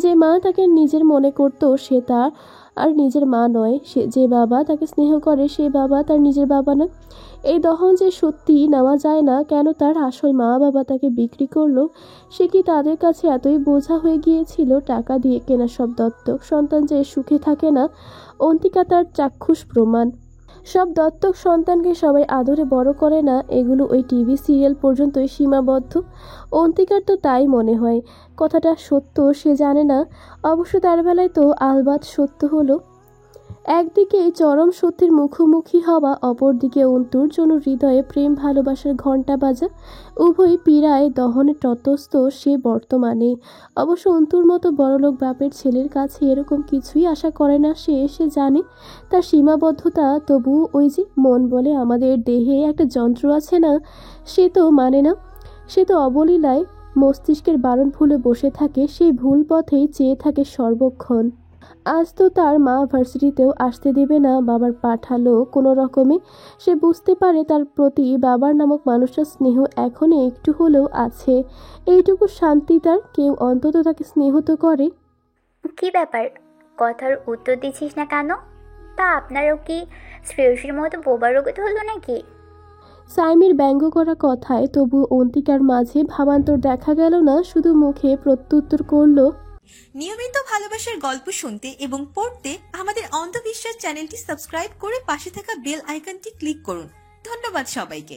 যে মা তাকে নিজের মনে করত সে তার আর নিজের মা নয়। সে যে বাবা তাকে স্নেহ করে সেই বাবা তার নিজের বাবা না। এই দহন যে সত্যি নেওয়া যায় না। কেন তার আসল মা বাবা তাকে বিক্রি করলো? সে কি তাদের কাছে এতই বোঝা হয়ে গিয়েছিল? টাকা দিয়ে কেনা সব দত্তক সন্তান যে সুখে থাকে না, অন্তিকা তার চাক্ষুষ প্রমাণ। সব দত্তক সন্তানকে সবাই আদরে বড় করে না, এগুলো ওই টিভি সিরিয়াল পর্যন্তই সীমাবদ্ধ। অন্তিকার তো তাই মনে হয়। কথাটা সত্য সে জানে না, অবশ্য তার বেলায় তো আলবাত সত্য হলো। একদিকে চরম সত্যের মুখোমুখি হওয়া, অপরদিকে অন্তুর জন্য হৃদয়ে প্রেম ভালোবাসার ঘণ্টা বাজা। উভয় পীড়ায় দহনে তটস্থ সে বর্তমানে। অবশ্য অন্তুর মতো বড়লোক বাপের ছেলের কাছে এরকম কিছুই আশা করে না সে জানে তার সীমাবদ্ধতা। তবু ওই যে মন বলে আমাদের দেহে একটা যন্ত্র আছে না, সে তো মানে না। সে তো অবলীলায় মস্তিষ্কের বারণ ভুলে বসে থাকে, সেই ভুল পথেই চেয়ে থাকে সর্বক্ষণ। আজ তো তার মা ভার্সিটিতেও আসতে দেবে না, বাবার পাঠালো কোনো রকমে। সে বুঝতে পারে তার প্রতি বাবার নামক মানুষটার স্নেহ এখনো একটু হলেও আছে। এইটুকু শান্তি তার। কেউ অন্তত তাকে স্নেহ তো করে। কি ব্যাপার, কথার উত্তর দিচ্ছিস না কেন? তা আপনারও কি শ্রেয়সীর মতো বোবা রোগত হলো নাকি? সাইমির ব্যঙ্গ করা কথায় তবু অন্তিকার মাঝে ভাবান্তর দেখা গেল না, শুধু মুখে প্রত্যুত্তর করল, নিয়মিত ভালোবাসার গল্প শুনতে এবং পড়তে আমাদের অন্ধবিশ্বাস চ্যানেলটি সাবস্ক্রাইব করে পাশে থাকা বেল আইকনটি ক্লিক করুন। ধন্যবাদ সবাইকে।